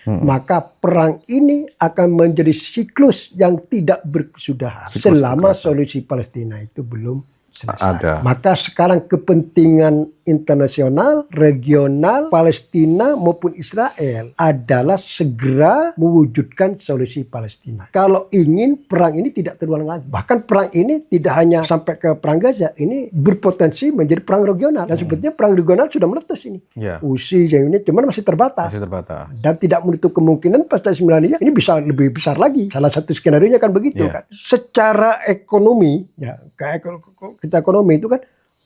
maka perang ini akan menjadi siklus yang tidak berkesudahan selama solusi Palestina itu belum selesai. Maka sekarang kepentingan internasional, regional, Palestina maupun Israel adalah segera mewujudkan solusi Palestina. Kalau ingin perang ini tidak terulang lagi. Bahkan perang ini tidak hanya sampai ke perang Gaza, ini berpotensi menjadi perang regional. Dan sebetulnya perang regional sudah meletus ini. USI yang ini cuman masih terbatas. Dan tidak menutup kemungkinan pasca 9 ini bisa lebih besar lagi. Salah satu skenario-nya kan begitu kan. Secara ekonomi, ya kita ekonomi itu kan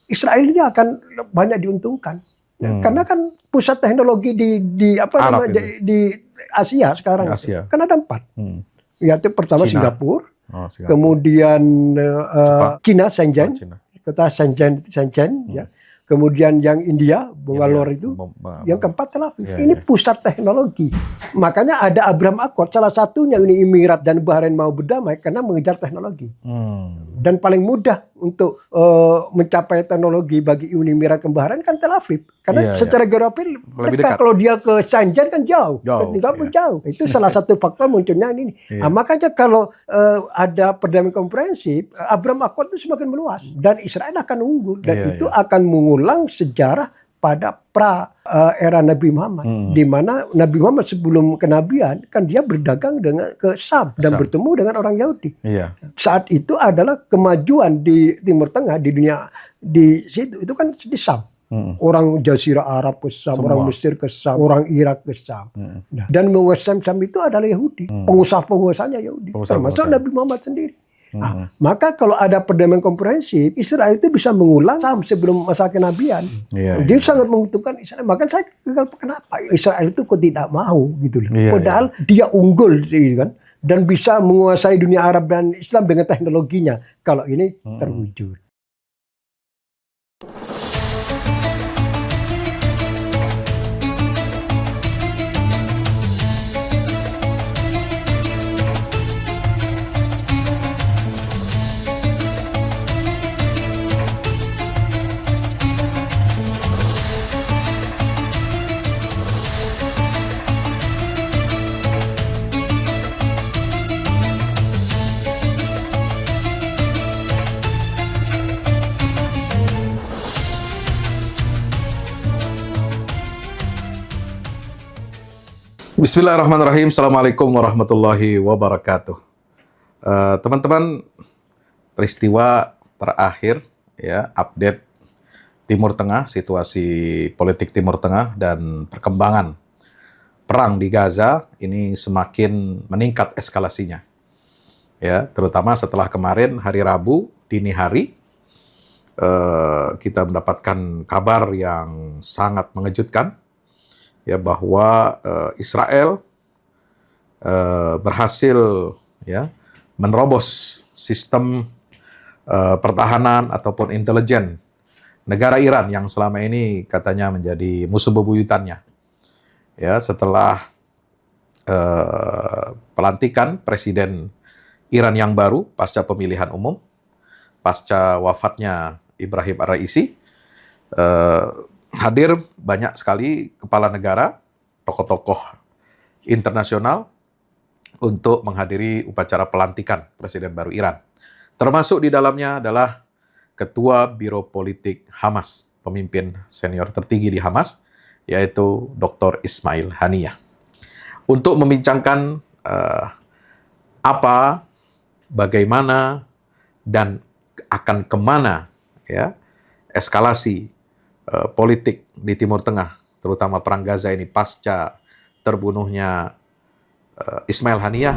Israel ini akan banyak diuntungkan. Karena kan pusat teknologi di Asia sekarang kan ada 4. Yaitu pertama Singapura, kemudian China Shenzhen, kota Shenzhen ya. Kemudian yang India, Bangalore itu, yang keempat Tel Aviv. Ini pusat teknologi. Makanya ada Abraham Accord, salah satunya Uni Emirat dan Bahrain mau berdamai karena mengejar teknologi. Dan paling mudah untuk mencapai teknologi bagi Uni Emirat dan Bahrain kan Tel Aviv. Karena secara geografis dekat. Kalau dia ke Shenzhen kan jauh. Jauh. Itu salah satu faktor munculnya ini. Nah, makanya kalau ada perdamaian komprehensif, Abraham Accord itu semakin meluas. Dan Israel akan unggul. Dan itu akan mengulang sejarah pada era Nabi Muhammad, di mana Nabi Muhammad sebelum kenabian kan dia berdagang ke Syam dan bertemu dengan orang Yahudi. Saat itu adalah kemajuan di Timur Tengah, di dunia di situ itu kan di Syam. Orang Jazirah Arab ke Syam, orang Mesir ke Syam, orang Irak ke Syam. Dan menguasai Syam itu adalah Yahudi, pengusaha-pengusahanya Yahudi, termasuk Nabi Muhammad sendiri. Maka kalau ada perdamaian komprehensif, Israel itu bisa mengulang Syam sebelum masa kenabian. Dia sangat menguntungkan Israel. Maka saya kenapa Israel itu kok tidak mau gitu loh. Padahal dia unggul gitu kan, dan bisa menguasai dunia Arab dan Islam dengan teknologinya kalau ini terwujud. Bismillahirrahmanirrahim. Assalamualaikum warahmatullahi wabarakatuh. Teman-teman, peristiwa terakhir ya, update Timur Tengah, situasi politik Timur Tengah dan perkembangan perang di Gaza ini semakin meningkat eskalasinya. Ya, terutama setelah kemarin hari Rabu dini hari kita mendapatkan kabar yang sangat mengejutkan. Ya, bahwa Israel berhasil ya menerobos sistem pertahanan ataupun intelijen negara Iran yang selama ini katanya menjadi musuh bebuyutannya. Ya, setelah pelantikan presiden Iran yang baru pasca pemilihan umum, pasca wafatnya Ibrahim Ar-Raisi, hadir banyak sekali kepala negara, tokoh-tokoh internasional untuk menghadiri upacara pelantikan Presiden baru Iran. Termasuk di dalamnya adalah Ketua Biro Politik Hamas, pemimpin senior tertinggi di Hamas, yaitu Dr. Ismail Haniyeh. Untuk membincangkan apa, bagaimana, dan akan kemana ya eskalasi politik di Timur Tengah, terutama perang Gaza ini pasca terbunuhnya Ismail Haniyeh.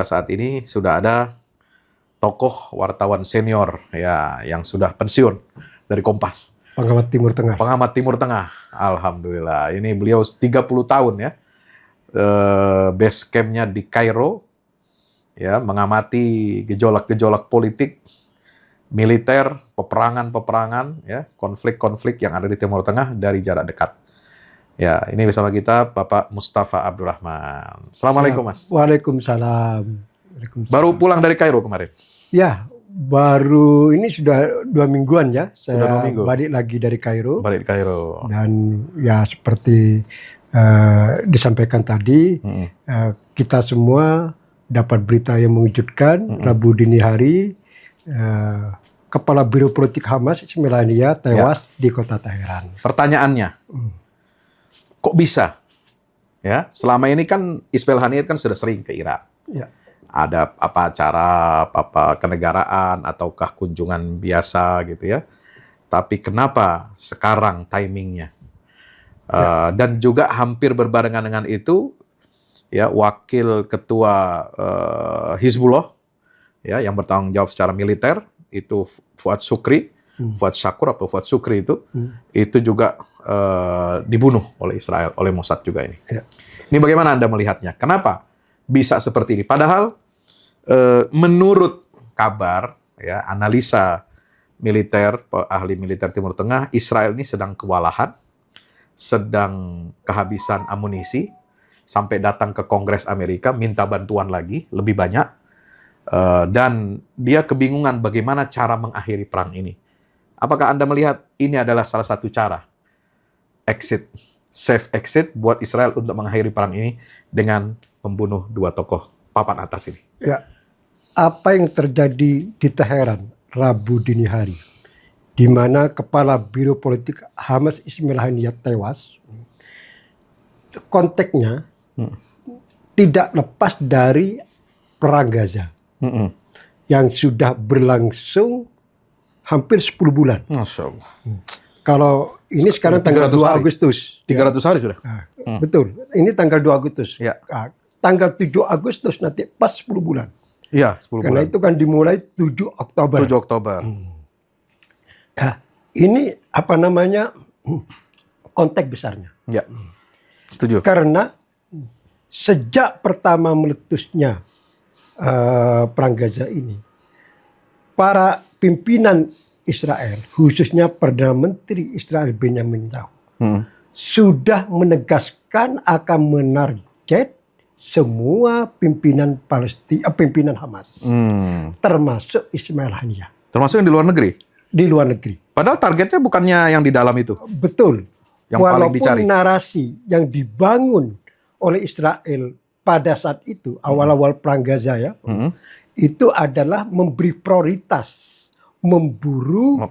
kita saat ini sudah ada tokoh wartawan senior ya yang sudah pensiun dari Kompas. Pengamat Timur Tengah. Pengamat Timur Tengah. Alhamdulillah. Ini beliau 30 tahun ya. Base camp-nya di Kairo. Ya, mengamati gejolak-gejolak politik, militer, peperangan-peperangan, ya, konflik-konflik yang ada di Timur Tengah dari jarak dekat. Ya, ini bersama kita Bapak Mustafa Abdurrahman. Assalamualaikum, Mas. Waalaikumsalam. Baru pulang dari Kairo kemarin? Ya, baru ini sudah 2 mingguan ya. Sudah 2 Saya minggu. balik lagi dari Kairo. Balik di Kairo. Dan ya seperti disampaikan tadi, kita semua dapat berita yang mengejutkan. Rabu dini hari, Kepala Biro Politik Hamas Ismail Haniyah tewas di kota Teheran. Pertanyaannya, kok bisa? Ya, selama ini kan Ismail Haniyah kan sudah sering ke Irak. Ya. Ada apa acara, apa kenegaraan, ataukah kunjungan biasa gitu ya. Tapi kenapa sekarang timingnya? Dan juga hampir berbarengan dengan itu, ya Wakil Ketua Hizbullah, ya yang bertanggung jawab secara militer itu Fuad Shukri, Fuad Shakur atau Fuad Shukri itu juga dibunuh oleh Israel, oleh Mossad juga ini. Ya. Ini bagaimana Anda melihatnya? Kenapa bisa seperti ini? Padahal menurut kabar, ya analisa militer, ahli militer Timur Tengah, Israel ini sedang kewalahan, sedang kehabisan amunisi, sampai datang ke Kongres Amerika minta bantuan lagi lebih banyak, dan dia kebingungan bagaimana cara mengakhiri perang ini. Apakah Anda melihat ini adalah salah satu cara safe exit buat Israel untuk mengakhiri perang ini dengan membunuh 2 tokoh papan atas ini? Ya, apa yang terjadi di Teheran Rabu dini hari, di mana Kepala Biro Politik Hamas Ismail Haniyah tewas, konteksnya tidak lepas dari perang Gaza yang sudah berlangsung hampir 10 bulan. Masya Allah. Kalau ini sekarang tanggal 2 Agustus. 300 hari sudah. Betul. Ini tanggal 2 Agustus. Ya. Tanggal 7 Agustus nanti pas 10 bulan. Iya, 10 Karena bulan. itu kan dimulai 7 Oktober. 7 Oktober. Nah, ini apa namanya konteks besarnya. Ya. Setuju. Karena sejak pertama meletusnya perang Gaza ini, para pimpinan Israel, khususnya Perdana Menteri Israel Benjamin Netanyahu, sudah menegaskan akan menarget semua pimpinan pimpinan Hamas, termasuk Ismail Haniyah. Termasuk yang di luar negeri. Di luar negeri. Padahal targetnya bukannya yang di dalam itu. Betul. Yang paling dicari. Walaupun narasi yang dibangun oleh Israel pada saat itu, awal-awal perang Gaza ya, itu adalah memberi prioritas, memburu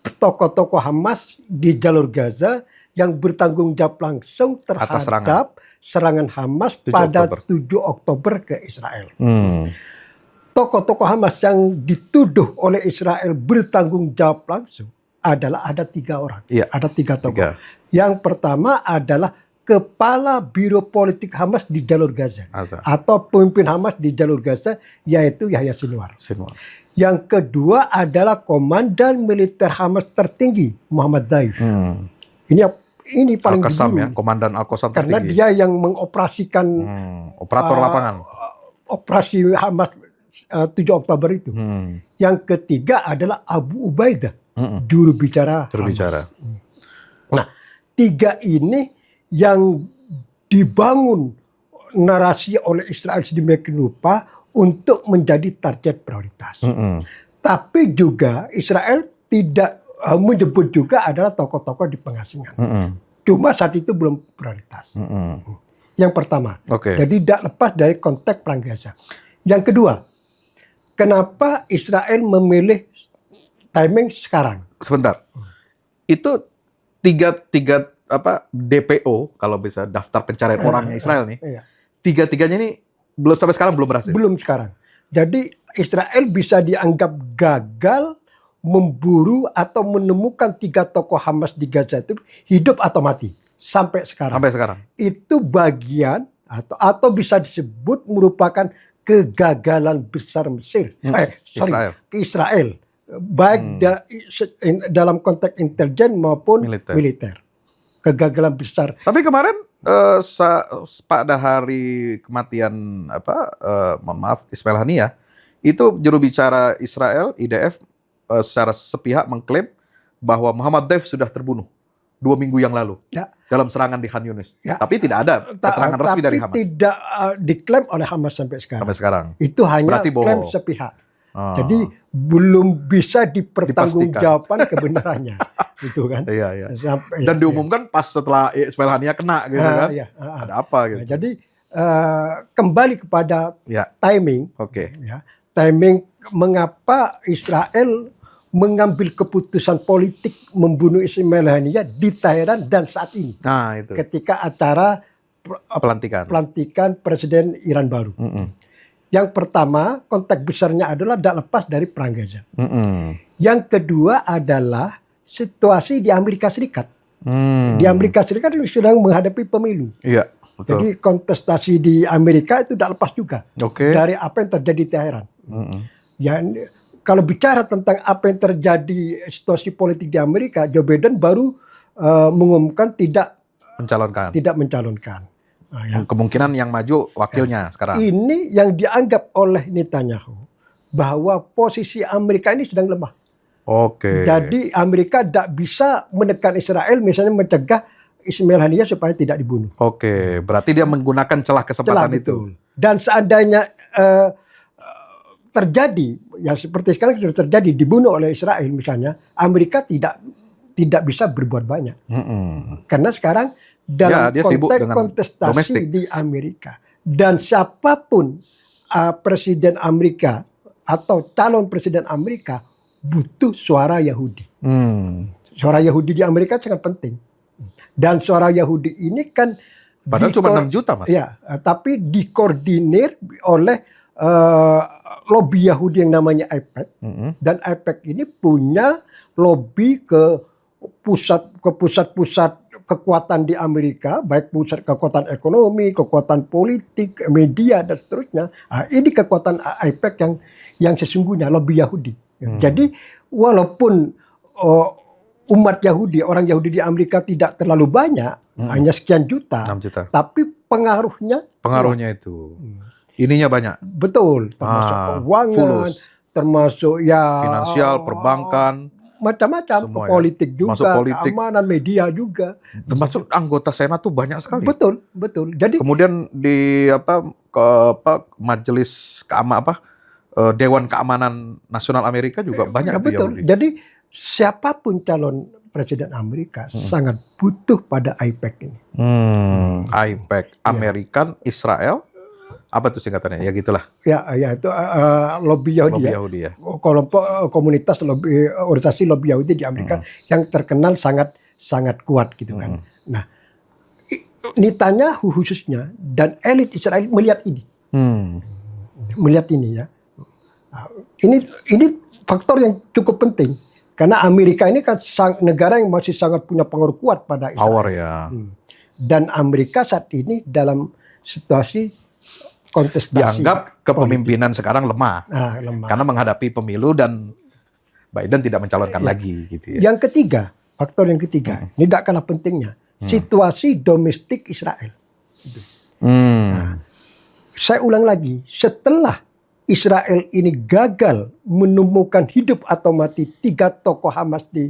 tokoh-tokoh Hamas di jalur Gaza yang bertanggung jawab langsung terhadap serangan Hamas pada 7 Oktober ke Israel. Tokoh-tokoh Hamas yang dituduh oleh Israel bertanggung jawab langsung adalah ada 3 orang. Iya. Ada 3 tokoh. Yang pertama adalah Kepala Biro Politik Hamas di jalur Gaza. Atau pemimpin Hamas di jalur Gaza, yaitu Yahya Sinwar. Yang kedua adalah Komandan Militer Hamas tertinggi, Muhammad Daif. Ini paling Al-Qassam dulu. ya, Komandan Al-Qassam Karena tertinggi. dia yang mengoperasikan operator lapangan. Operasi Hamas 7 Oktober itu. Yang ketiga adalah Abu Ubaidah, juru bicara Hamas. Nah, 3 ini yang dibangun narasi oleh Israel sedemikian rupa untuk menjadi target prioritas. Tapi juga Israel tidak menyebut juga adalah tokoh-tokoh di pengasingan. Cuma saat itu belum prioritas. Yang pertama. Jadi tidak lepas dari konteks perang Gaza. Yang kedua, kenapa Israel memilih timing sekarang? Sebentar. Itu tiga DPO kalau bisa daftar pencarian orangnya Israel nih. Tiga-tiganya ini belum sampai sekarang belum berhasil. Belum sekarang. Jadi Israel bisa dianggap gagal memburu atau menemukan 3 tokoh Hamas di Gaza itu hidup atau mati sampai sekarang. Sampai sekarang. Itu bagian atau bisa disebut merupakan kegagalan besar Mesir, ke Israel, baik dalam konteks intelijen maupun militer. Kegagalan besar. Tapi kemarin pada hari kematian mohon maaf Ismail Haniyah, itu juru bicara Israel IDF secara sepihak mengklaim bahwa Muhammad Deif sudah terbunuh 2 minggu yang lalu dalam serangan di Khan Yunis. Tapi tidak ada keterangan resmi dari Hamas. Tidak diklaim oleh Hamas sampai sekarang. Itu hanya klaim sepihak. Jadi belum bisa dipertanggungjawabkan kebenarannya. Gitu kan. Iya. Dan diumumkan pas setelah Ismail Haniyah kena gitu kan. Ada apa gitu. Jadi kembali kepada timing. Timing mengapa Israel mengambil keputusan politik membunuh Ismail Haniyah di Teheran dan saat ini. Itu. Ketika acara pelantikan Presiden Iran baru. Yang pertama, konteks besarnya adalah tidak lepas dari Perang Gaza. Yang kedua adalah situasi di Amerika Serikat. Di Amerika Serikat sedang menghadapi pemilu. Iya, betul. Jadi kontestasi di Amerika itu tidak lepas juga dari apa yang terjadi di Teheran. Kalau bicara tentang apa yang terjadi situasi politik di Amerika, Joe Biden baru mengumumkan tidak mencalonkan. Kemungkinan yang maju wakilnya sekarang. Ini yang dianggap oleh Netanyahu bahwa posisi Amerika ini sedang lemah. Jadi Amerika tidak bisa menekan Israel, misalnya mencegah Ismail Haniyah supaya tidak dibunuh. Berarti dia menggunakan celah kesempatan itu. Dan seandainya terjadi, yang seperti sekarang sudah terjadi, dibunuh oleh Israel misalnya, Amerika tidak bisa berbuat banyak. Karena sekarang dalam konteks kontestasi domestik di Amerika. Dan siapapun presiden Amerika atau calon presiden Amerika butuh suara Yahudi. Suara Yahudi di Amerika sangat penting. Dan suara Yahudi ini kan padahal cuma 6 juta, Mas. Ya, tapi dikoordinir oleh lobby Yahudi yang namanya AIPAC. Dan AIPAC ini punya lobby ke pusat-pusat kekuatan di Amerika, baik pusat kekuatan ekonomi, kekuatan politik, media dan seterusnya. Ini kekuatan AIPAC yang sesungguhnya lobby Yahudi. Jadi walaupun umat Yahudi, orang Yahudi di Amerika tidak terlalu banyak, hanya sekian juta, 6 juta. Tapi pengaruhnya itu. Ininya banyak. Betul, termasuk keuangan, termasuk finansial, perbankan, macam-macam, politik juga, keamanan media juga. Termasuk anggota Senat tuh banyak sekali. Betul. Jadi kemudian di Majelis Dewan Keamanan Nasional Amerika juga banyak. Betul. Jadi siapapun calon presiden Amerika sangat butuh pada AIPAC ini. AIPAC, American, Israel. Apa tuh singkatannya? Ya gitulah. Ya itu lobby Yahudi ya. Kelompok komunitas organisasi lobby Yahudi di Amerika yang terkenal sangat kuat gitu kan. Nah, Netanyahu khususnya dan elit Israel melihat ini. Melihat ini ya. Ini faktor yang cukup penting karena Amerika ini kan negara yang masih sangat punya pengaruh kuat pada Israel. Power ya. Dan Amerika saat ini dalam situasi kontestasi dianggap kepemimpinan sekarang lemah. Karena menghadapi pemilu dan Biden tidak mencalonkan lagi gitu ya. Yang ketiga, faktor yang ketiga, ini tidak kalah pentingnya, situasi domestik Israel. Saya ulang lagi, setelah Israel ini gagal menemukan hidup atau mati 3 tokoh Hamas di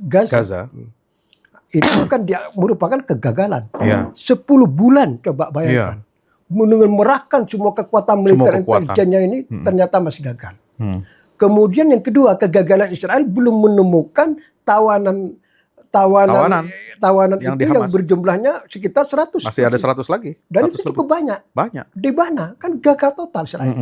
Gaza. Itu kan merupakan kegagalan. 10 bulan coba bayangkan. Mengerahkan semua kekuatan militer intelijennya ini ternyata masih gagal. Kemudian yang kedua, kegagalan Israel belum menemukan tawanan yang itu yang berjumlahnya sekitar 100. Masih ada 100 lagi. Dan itu cukup banyak. Di mana? Kan gagal total Israel.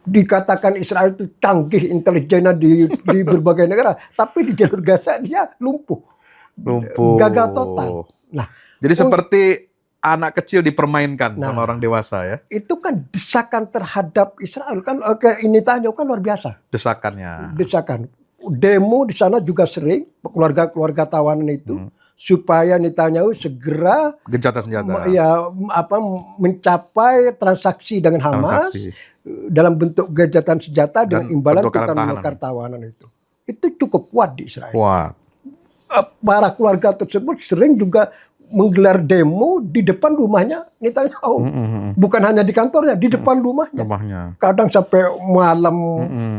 Dikatakan Israel itu canggih intelijennya di berbagai negara, tapi di jalur Gaza dia lumpuh. Gagal total. Nah, jadi seperti anak kecil dipermainkan sama orang dewasa ya. Itu kan desakan terhadap Israel kan ini tanya kan luar biasa. Desakan. Demo di sana juga sering keluarga tawanan itu supaya Netanyahu segera gencatan senjata. Mencapai transaksi dengan Hamas dalam bentuk gencatan senjata dengan imbalan tukar menukar tawanan itu. Itu cukup kuat di Israel. Kuat. Para keluarga tersebut sering juga menggelar demo di depan rumahnya Netanyahu. Bukan hanya di kantornya, di depan rumahnya. Kadang sampai malam,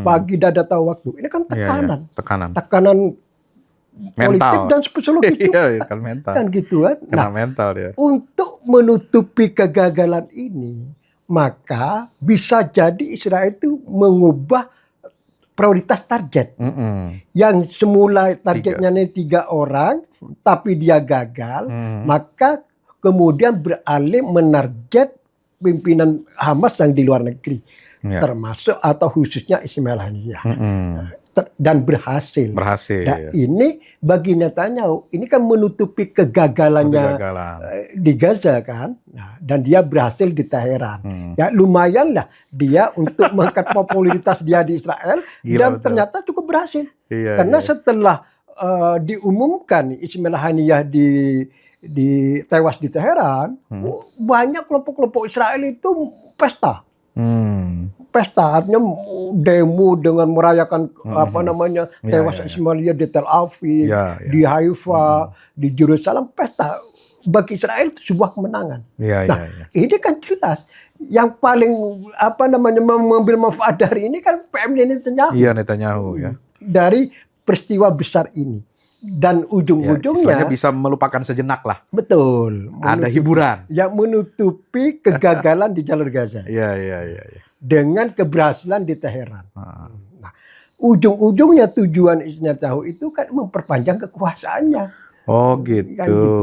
pagi, tidak tahu waktu. Ini kan tekanan. Tekanan politik dan psikologis juga. Kan gitu kan. Nah, mental dia. Untuk menutupi kegagalan ini, maka bisa jadi Israel itu mengubah prioritas target. Yang semula targetnya 3 orang, tapi dia gagal, maka kemudian beralih menarget pimpinan Hamas yang di luar negeri, termasuk atau khususnya Ismail Haniyeh. Dan berhasil. Dan ini bagi Netanyahu, ini kan menutupi kegagalannya di Gaza kan. Nah, dan dia berhasil di Teheran. Ya lumayan lah dia untuk mengangkat popularitas dia di Israel. Dan ternyata cukup berhasil. Karena setelah diumumkan Ismail Haniyeh tewas di Teheran, banyak kelompok-kelompok Israel itu pesta. Pesta artinya demo dengan merayakan tewas Ismail di Tel Aviv, di Haifa, di Yerusalem, pesta. Bagi Israel itu sebuah kemenangan. Ini kan jelas yang paling mengambil manfaat dari ini kan PM Netanyahu. Netanyahu dari peristiwa besar ini. Dan ujung-ujungnya bisa melupakan sejenak lah. Betul. Ada hiburan. Yang menutupi kegagalan di jalur Gaza. Dengan keberhasilan di Teheran. Nah, ujung-ujungnya tujuan Netanyahu itu kan memperpanjang kekuasaannya. Oh gitu. Kan gitu.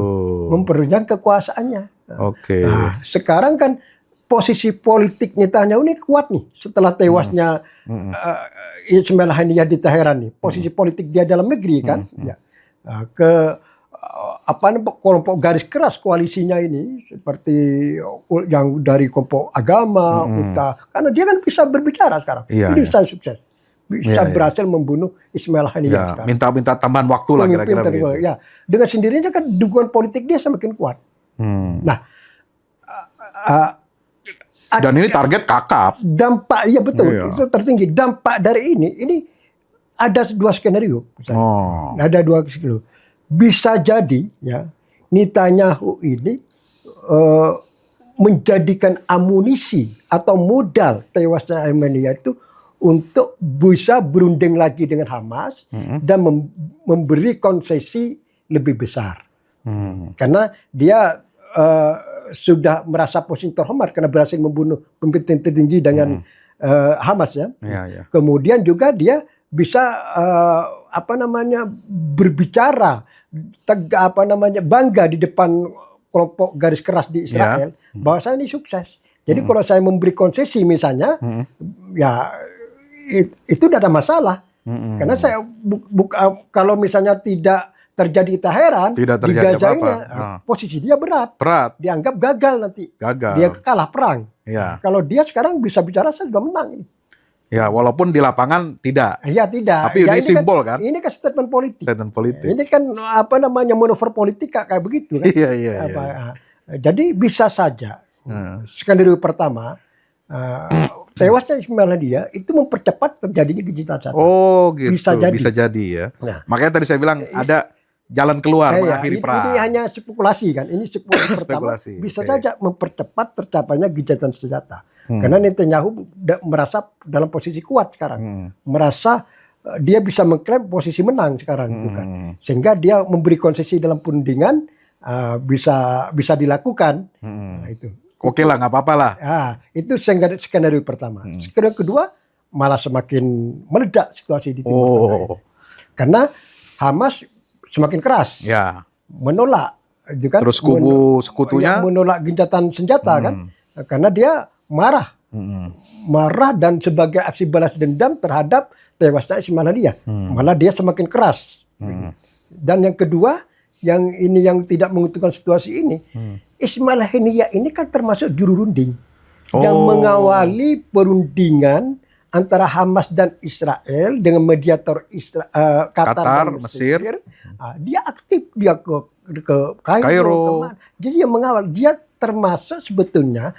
Memperpanjang kekuasaannya. Nah, sekarang kan posisi politik Netanyahu ini kuat nih setelah tewasnya Ismail Haniyeh di Teheran nih. Posisi politik dia dalam negeri kan. Kelompok garis keras koalisinya ini seperti yang dari kelompok agama, karena dia kan bisa berbicara sekarang. Ini bisa sukses. Bisa berhasil membunuh Ismail Haniyeh sekarang. Minta tambahan waktu lah kira-kira begitu. Dengan sendirinya kan dukungan politik dia semakin kuat. Nah, dan ini target kakap. Dampak, betul, itu tertinggi. Dampak dari ini ada 2 skenario. Ada 2 skenario. Bisa jadi Netanyahu ini menjadikan amunisi atau modal tewasnya Haniyeh itu untuk bisa berunding lagi dengan Hamas dan memberi konsesi lebih besar. Karena dia sudah merasa posisi terhormat karena berhasil membunuh pemimpin tertinggi dengan Hamas Kemudian juga dia bisa berbicara bangga di depan kelompok garis keras di Israel bahwa saya ini sukses. Jadi kalau saya memberi konsesi misalnya, itu tidak ada masalah. Karena saya kalau misalnya tidak terjadi Teheran, di Gaza ini posisi dia berat. Dianggap gagal nanti. Dia kalah perang. Kalau dia sekarang bisa bicara saya sudah menang ini. Walaupun di lapangan tidak. Tidak. Tapi ini simbol kan? Ini kan statement politik. Ini kan manuver politik kayak begitu kan. Jadi bisa saja. Skenario pertama, tewasnya Ismail Haniyeh itu mempercepat terjadinya gencatan senjata. Oh gitu. Bisa jadi ya. Makanya tadi saya bilang ada jalan keluar mengakhiri perang. Ini hanya spekulasi kan. Ini spekulasi pertama. Bisa saja mempercepat tercapainya gencatan senjata. Karena Netanyahu merasa dalam posisi kuat sekarang. Merasa dia bisa mengklaim posisi menang sekarang itu kan. Sehingga dia memberi konsesi dalam perundingan bisa dilakukan. Itu. Oke lah, nggak apa-apa lah. Itu skenario pertama. Skenario kedua malah semakin meledak situasi di Timur Tengah. Karena Hamas semakin keras. Menolak. Kan? Terus kubu sekutunya menolak gencatan senjata kan. Karena dia marah dan sebagai aksi balas dendam terhadap tewasnya Ismail Haniyeh. Malah dia semakin keras. Dan yang kedua, yang tidak menguntungkan situasi ini, Ismail Haniyeh ini kan termasuk juru runding yang mengawali perundingan antara Hamas dan Israel dengan mediator Qatar dan Mesir. Dia aktif, dia ke Kairo, Kairo. kemana. Jadi dia mengawal. Dia termasuk sebetulnya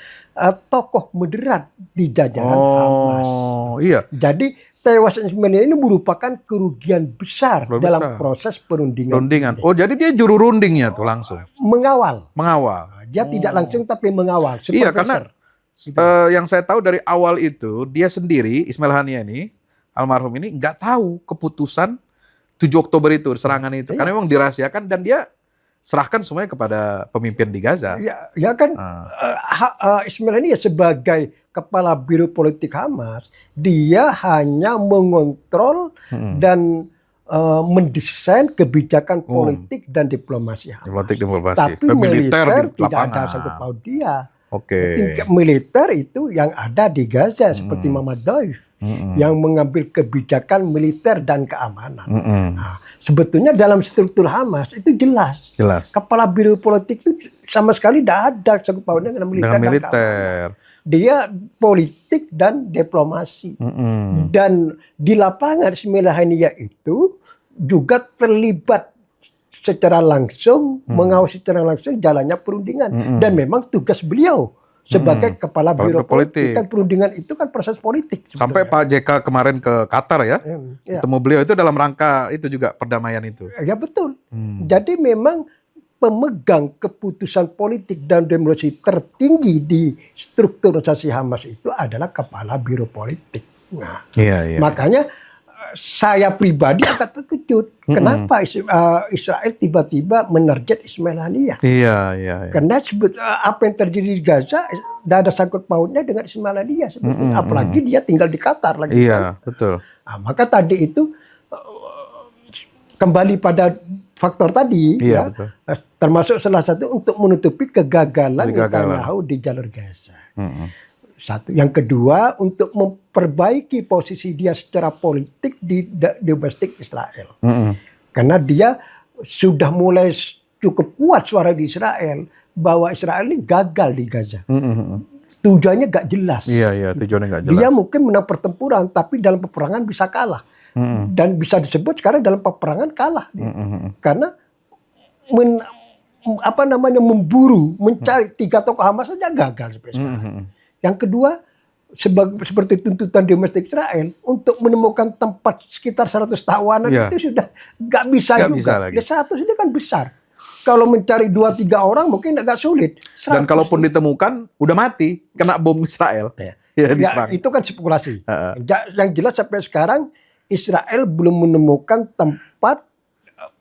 tokoh moderat di jajaran Hamas. Iya. Jadi tewasnya Ismail ini merupakan kerugian besar Besar. dalam proses perundingan. Rundingan. Oh, jadi dia juru rundingnya tuh langsung. Mengawal. Mengawal. Dia tidak langsung tapi mengawal. Iya, karena Gitu. yang saya tahu dari awal itu dia sendiri Ismail Haniyah ini almarhum ini nggak tahu keputusan 7 Oktober itu serangan itu karena memang dirahasiakan dan dia serahkan semuanya kepada pemimpin di Gaza. Ya kan Ismail Haniyah sebagai kepala biro politik Hamas dia hanya mengontrol dan mendesain kebijakan politik dan diplomasi Hamas. Tapi militer tidak ada sangkut paut dia. Tingkat militer itu yang ada di Gaza seperti Muhammad Daif yang mengambil kebijakan militer dan keamanan. Nah, sebetulnya dalam struktur Hamas itu jelas. Kepala biro politik itu sama sekali tidak ada sangkut pautnya dengan militer. Dan keamanan. Dia politik dan diplomasi. Dan di lapangan Ismail Haniyah itu juga terlibat secara langsung, mengawasi secara langsung jalannya perundingan. Dan memang tugas beliau sebagai kepala biro politik. Kan perundingan itu kan proses politik. Sampai Pak JK kemarin ke Qatar ya, ketemu beliau itu dalam rangka itu juga perdamaian itu. Ya betul. Jadi memang pemegang keputusan politik dan diplomasi tertinggi di struktur organisasi Hamas itu adalah kepala biro politik. Nah, makanya saya pribadi agak terkejut. Kenapa Israel tiba-tiba menarget Ismail Haniyah? Karena apa yang terjadi di Gaza tidak ada sangkut pautnya dengan Ismail Haniyah sebetulnya. Apalagi dia tinggal di Qatar lagi. Betul. Nah, maka tadi itu kembali pada faktor tadi, betul. Termasuk salah satu untuk menutupi kegagalan Netanyahu di jalur Gaza. Satu, yang kedua untuk memperbaiki posisi dia secara politik di domestik Israel. Karena dia sudah mulai cukup kuat suara di Israel bahwa Israel ini gagal di Gaza. Tujuannya gak jelas. Tujuannya gak jelas. Dia mungkin menang pertempuran tapi dalam peperangan bisa kalah. Dan bisa disebut sekarang dalam peperangan kalah. Karena memburu, mencari 3 tokoh Hamas saja gagal sampai sekarang. Yang kedua, seperti tuntutan domestik Israel untuk menemukan tempat sekitar 100 tawanan itu sudah nggak bisa juga. 100 ini kan besar. Kalau mencari 2-3 orang mungkin agak sulit. 100. Dan kalaupun ditemukan, udah mati, kena bom Israel. Itu kan spekulasi. Yang jelas sampai sekarang Israel belum menemukan tempat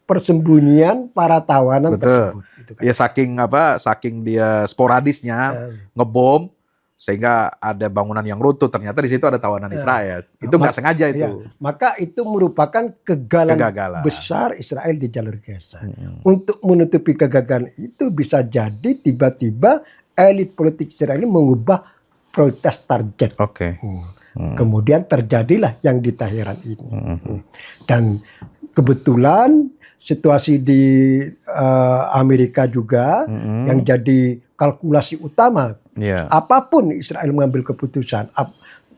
persembunyian para tawanan tersebut. Itu kan. Saking dia sporadisnya ngebom. Sehingga ada bangunan yang runtuh, ternyata di situ ada tawanan Israel. Itu nggak sengaja itu. Maka itu merupakan kegagalan besar Israel di jalur Gaza. Untuk menutupi kegagalan itu bisa jadi tiba-tiba elit politik Israel ini mengubah prioritas target. Kemudian terjadilah yang di Teheran ini. Dan kebetulan situasi di Amerika juga yang jadi kalkulasi utama. Apapun Israel mengambil keputusan,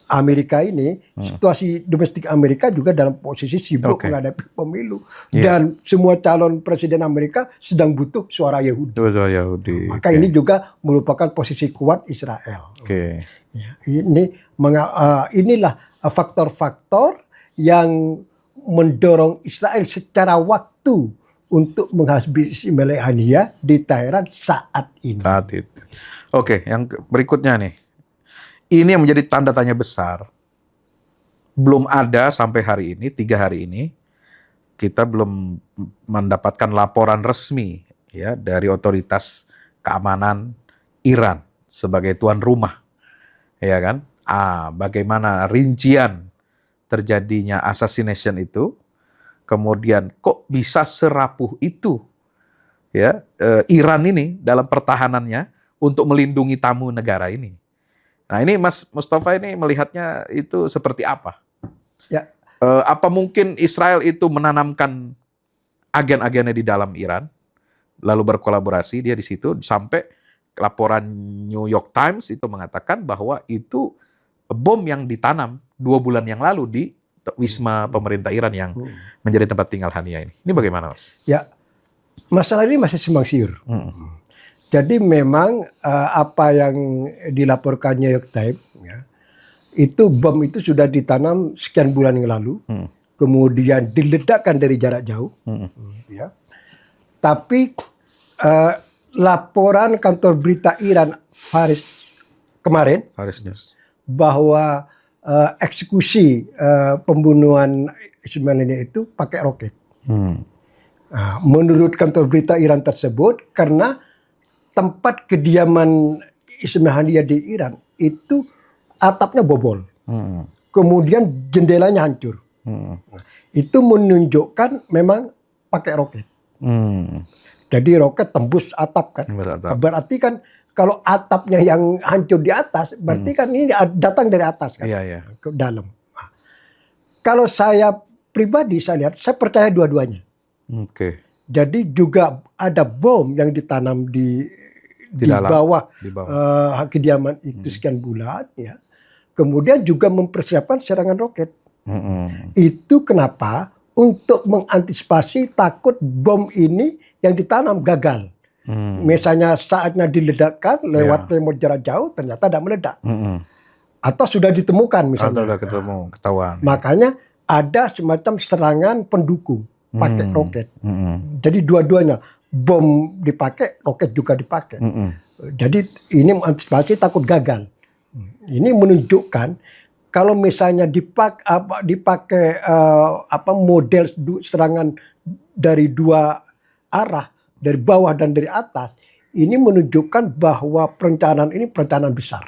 Amerika ini situasi domestik Amerika juga dalam posisi sibuk menghadapi pemilu dan semua calon presiden Amerika sedang butuh suara Yahudi. Maka ini juga merupakan posisi kuat Israel. Inilah faktor-faktor yang mendorong Israel secara waktu untuk menghabisi Ismail Haniyah di Teheran saat ini. Yang berikutnya nih. Ini yang menjadi tanda tanya besar. Belum ada sampai hari ini, 3 hari ini, kita belum mendapatkan laporan resmi ya dari otoritas keamanan Iran sebagai tuan rumah. Ya kan? Bagaimana rincian terjadinya assassination itu? Kemudian kok bisa serapuh itu ya Iran ini dalam pertahanannya untuk melindungi tamu negara ini. Nah ini Mas Mustafa ini melihatnya itu seperti apa? Apa mungkin Israel itu menanamkan agen-agennya di dalam Iran, lalu berkolaborasi dia di situ sampai laporan New York Times itu mengatakan bahwa itu bom yang ditanam 2 bulan yang lalu di wisma pemerintah Iran yang menjadi tempat tinggal Haniyah ini. Ini bagaimana, Mas? Masalah ini masih simpang siur. Jadi memang apa yang dilaporkan New York Times, ya, itu bom itu sudah ditanam sekian bulan yang lalu, kemudian diledakkan dari jarak jauh, ya. Tapi laporan kantor berita Iran Faris kemarin, Faris News, bahwa eksekusi pembunuhan Ismail ini itu pakai roket. Nah, menurut kantor berita Iran tersebut, karena tempat kediaman Ismail Haniyeh di Iran itu atapnya bobol, kemudian jendelanya hancur. Nah, itu menunjukkan memang pakai roket. Jadi roket tembus atap kan. Berarti kan kalau atapnya yang hancur di atas, berarti kan ini datang dari atas kan, ke dalam. Nah, kalau saya pribadi saya lihat, saya percaya dua-duanya. Jadi juga ada bom yang ditanam di bawah kediaman itu sekian bulan, ya. Kemudian juga mempersiapkan serangan roket. Itu kenapa? Untuk mengantisipasi takut bom ini yang ditanam gagal. Misalnya saatnya diledakkan lewat remote jarak jauh, ternyata tidak meledak. Atau sudah ditemukan misalnya. Atau sudah ketahuan. Makanya ada semacam serangan pendukung pakai roket. Jadi dua-duanya, bom dipakai, roket juga dipakai. Jadi ini mengantisipasi takut gagal. Ini menunjukkan kalau misalnya dipakai model serangan dari dua arah, dari bawah dan dari atas, ini menunjukkan bahwa perencanaan ini perencanaan besar.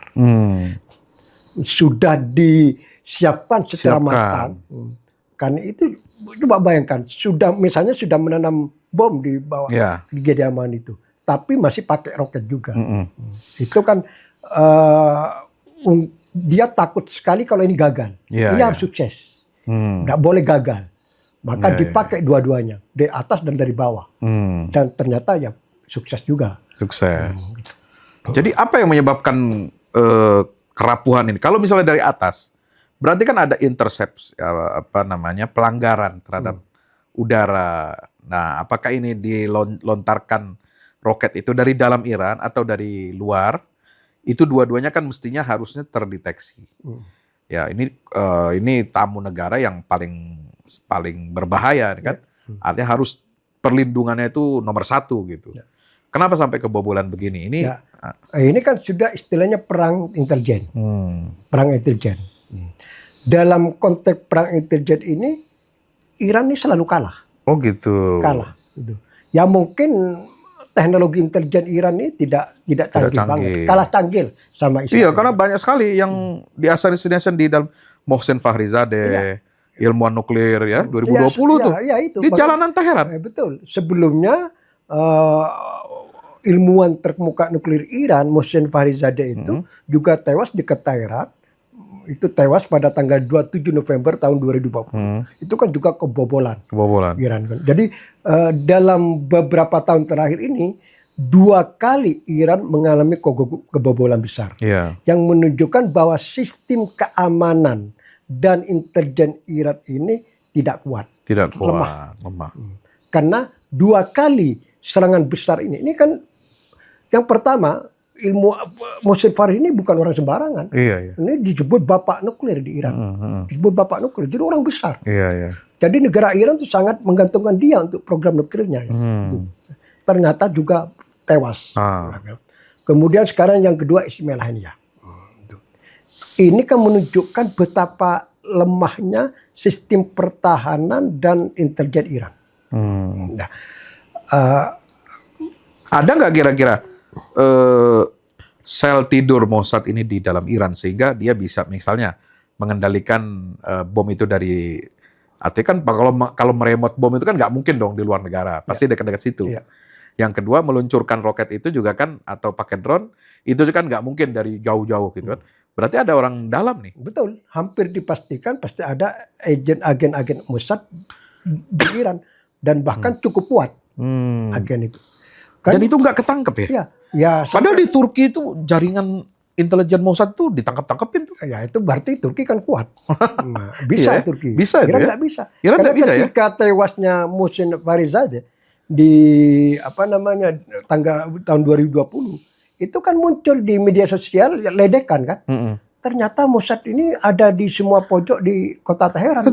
Sudah disiapkan secara matang. Karena itu coba bayangkan, misalnya sudah menanam bom di bawah kediaman itu, tapi masih pakai roket juga. Itu kan dia takut sekali kalau ini gagal. Ini harus sukses. Nggak boleh gagal. Maka dipakai dua-duanya, dari atas dan dari bawah. Dan ternyata ya sukses juga. Sukses. Jadi apa yang menyebabkan kerapuhan ini? Kalau misalnya dari atas, berarti kan ada intercept, pelanggaran terhadap udara. Nah, apakah ini dilontarkan roket itu dari dalam Iran atau dari luar? Itu dua-duanya kan mestinya harusnya terdeteksi. Ya, ini tamu negara yang paling berbahaya, kan? Artinya harus perlindungannya itu nomor satu gitu. Kenapa sampai kebobolan begini? Ini kan sudah istilahnya perang intelijen. Perang intelijen. Dalam konteks perang intelijen ini, Iran ini selalu kalah. Oh gitu. Kalah. Gitu. Ya mungkin teknologi intelijen Iran ini tidak canggih banget. Kalah canggih sama Israel. Iya, karena banyak sekali yang di-assassination di dalam Mohsen Fakhrizadeh, ilmuwan nuklir ya, 2020 tuh. Itu. Di jalanan Teheran. Betul. Sebelumnya ilmuwan terkemuka nuklir Iran, Mohsen Fakhrizadeh itu juga tewas di Teheran. Itu tewas pada tanggal 27 November tahun 2020. Itu kan juga kebobolan Iran kan. Jadi dalam beberapa tahun terakhir ini 2 kali Iran mengalami kebobolan besar. Yang menunjukkan bahwa sistem keamanan dan intelijen Iran ini tidak kuat. Lemah. Karena 2 kali serangan besar ini kan yang pertama, Mohsen Fakhrizadeh ini bukan orang sembarangan. Ini disebut bapak nuklir di Iran. Disebut bapak nuklir, jadi orang besar. Jadi negara Iran itu sangat menggantungkan dia untuk program nuklirnya. Ternyata juga tewas. Kemudian sekarang yang kedua Ismail Haniyeh. Ini kan menunjukkan betapa lemahnya sistem pertahanan dan intelijen Iran. Ada nggak kira-kira sel tidur Mossad ini di dalam Iran sehingga dia bisa misalnya mengendalikan bom itu dari, artinya kan kalau meremot bom itu kan nggak mungkin dong di luar negara, pasti dekat-dekat situ. Yang kedua, meluncurkan roket itu juga kan atau pakai drone itu kan nggak mungkin dari jauh-jauh gitu kan. Berarti ada orang dalam nih. Betul, hampir dipastikan pasti ada agen-agen Mossad di Iran dan bahkan cukup kuat agen itu. Dan itu nggak ketangkep ya? Padahal di Turki itu jaringan intelijen Mossad tuh ditangkap-tangkepin tuh. Ya itu berarti Turki kan kuat. Bisa Turki. Bisa Iran itu ya? nggak bisa. Iran Karena nggak bisa ketika tewasnya Mohsen Fakhrizadeh, di tahun 2020 itu kan muncul di media sosial ledekan kan. Ternyata Mossad ini ada di semua pojok di kota Teheran.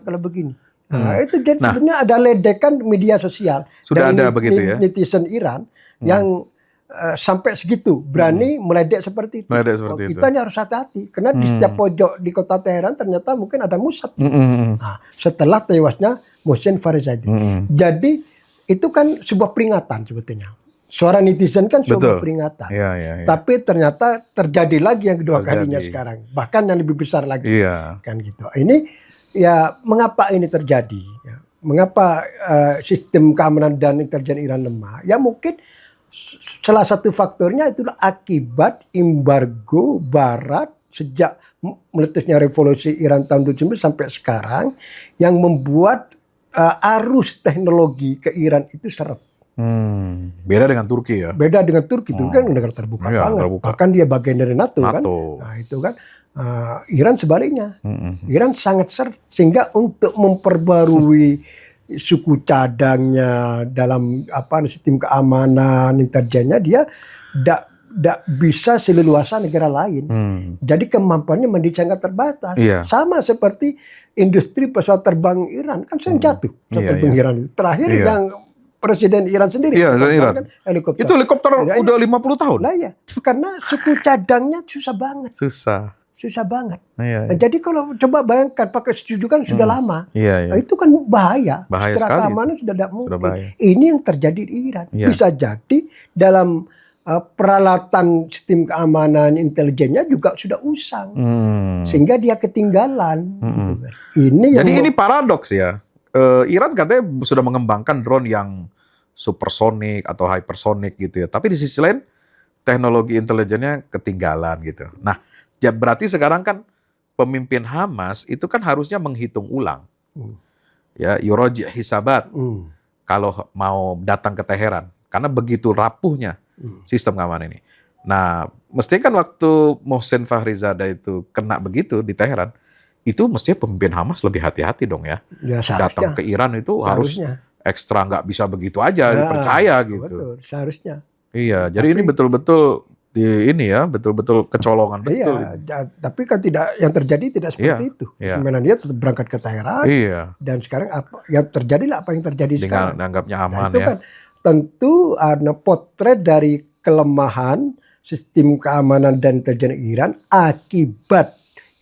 Kalau begini. Nah, itu jadi sebenarnya ada ledekan media sosial. Sudah ada begitu ya. Netizen Iran yang sampai segitu berani meledek seperti itu. Kita ini harus hati-hati karena di setiap pojok di kota Teheran ternyata mungkin ada Mossad. Nah, setelah tewasnya Mohsen Fakhrizadeh. Jadi itu kan sebuah peringatan sebetulnya. Suara netizen kan sebuah peringatan. Tapi ternyata terjadi lagi yang kedua kalinya sekarang. Bahkan yang lebih besar lagi. Kan gitu. Ini ya mengapa ini terjadi? Ya, mengapa sistem keamanan dan intelijen Iran lemah? Ya mungkin salah satu faktornya itulah akibat embargo Barat sejak meletusnya revolusi Iran tahun 79 sampai sekarang yang membuat arus teknologi ke Iran itu seret. Beda dengan Turki ya. Beda dengan Turki, Turki kan negara terbuka banget. Bahkan dia bagian dari NATO. Kan. Nah itu kan Iran sebaliknya. Iran sangat seret sehingga untuk memperbarui suku cadangnya dalam sistem keamanan intelijennya dia tidak bisa seleluasa negara lain. Jadi kemampuannya menjadi sangat terbatas. Sama seperti industri pesawat terbang Iran kan sering jatuh pesawat terbang Iran itu. Terakhir yang Presiden Iran sendiri. Kan helikopter. Itu helikopter udah 50 tahun. Lah ya, karena suku cadangnya susah banget. Susah banget. Nah, jadi kalau coba bayangkan pakai setuju kan sudah lama. Nah, itu kan bahaya. Bahaya secara sekali. keamanan sudah tidak mungkin. Ini yang terjadi di Iran. Bisa jadi dalam peralatan sistem keamanan intelijennya juga sudah usang. Sehingga dia ketinggalan. Gitu kan. Jadi ini paradoks ya. Iran katanya sudah mengembangkan drone yang supersonik atau hypersonik gitu ya. Tapi di sisi lain teknologi intelijennya ketinggalan gitu. Nah, ya berarti sekarang kan pemimpin Hamas itu kan harusnya menghitung ulang. Ya, yuraji hisabat. Kalau mau datang ke Teheran karena begitu rapuhnya sistem keamanan ini. Nah, mestinya kan waktu Mohsen Fakhrizadeh itu kena begitu di Teheran, itu mestinya pemimpin Hamas lebih hati-hati dong ya. Datang ke Iran itu harus ekstra, nggak bisa begitu aja dipercaya gitu. Betul, seharusnya. Iya, jadi ini betul-betul betul-betul kecolongan betul. Tapi kan yang terjadi tidak seperti itu. Kemudian dia tetap berangkat ke Teheran. Dan sekarang apa yang terjadi sekarang? Dianggapnya aman itu kan tentu ada potret dari kelemahan sistem keamanan dan intelijen Iran akibat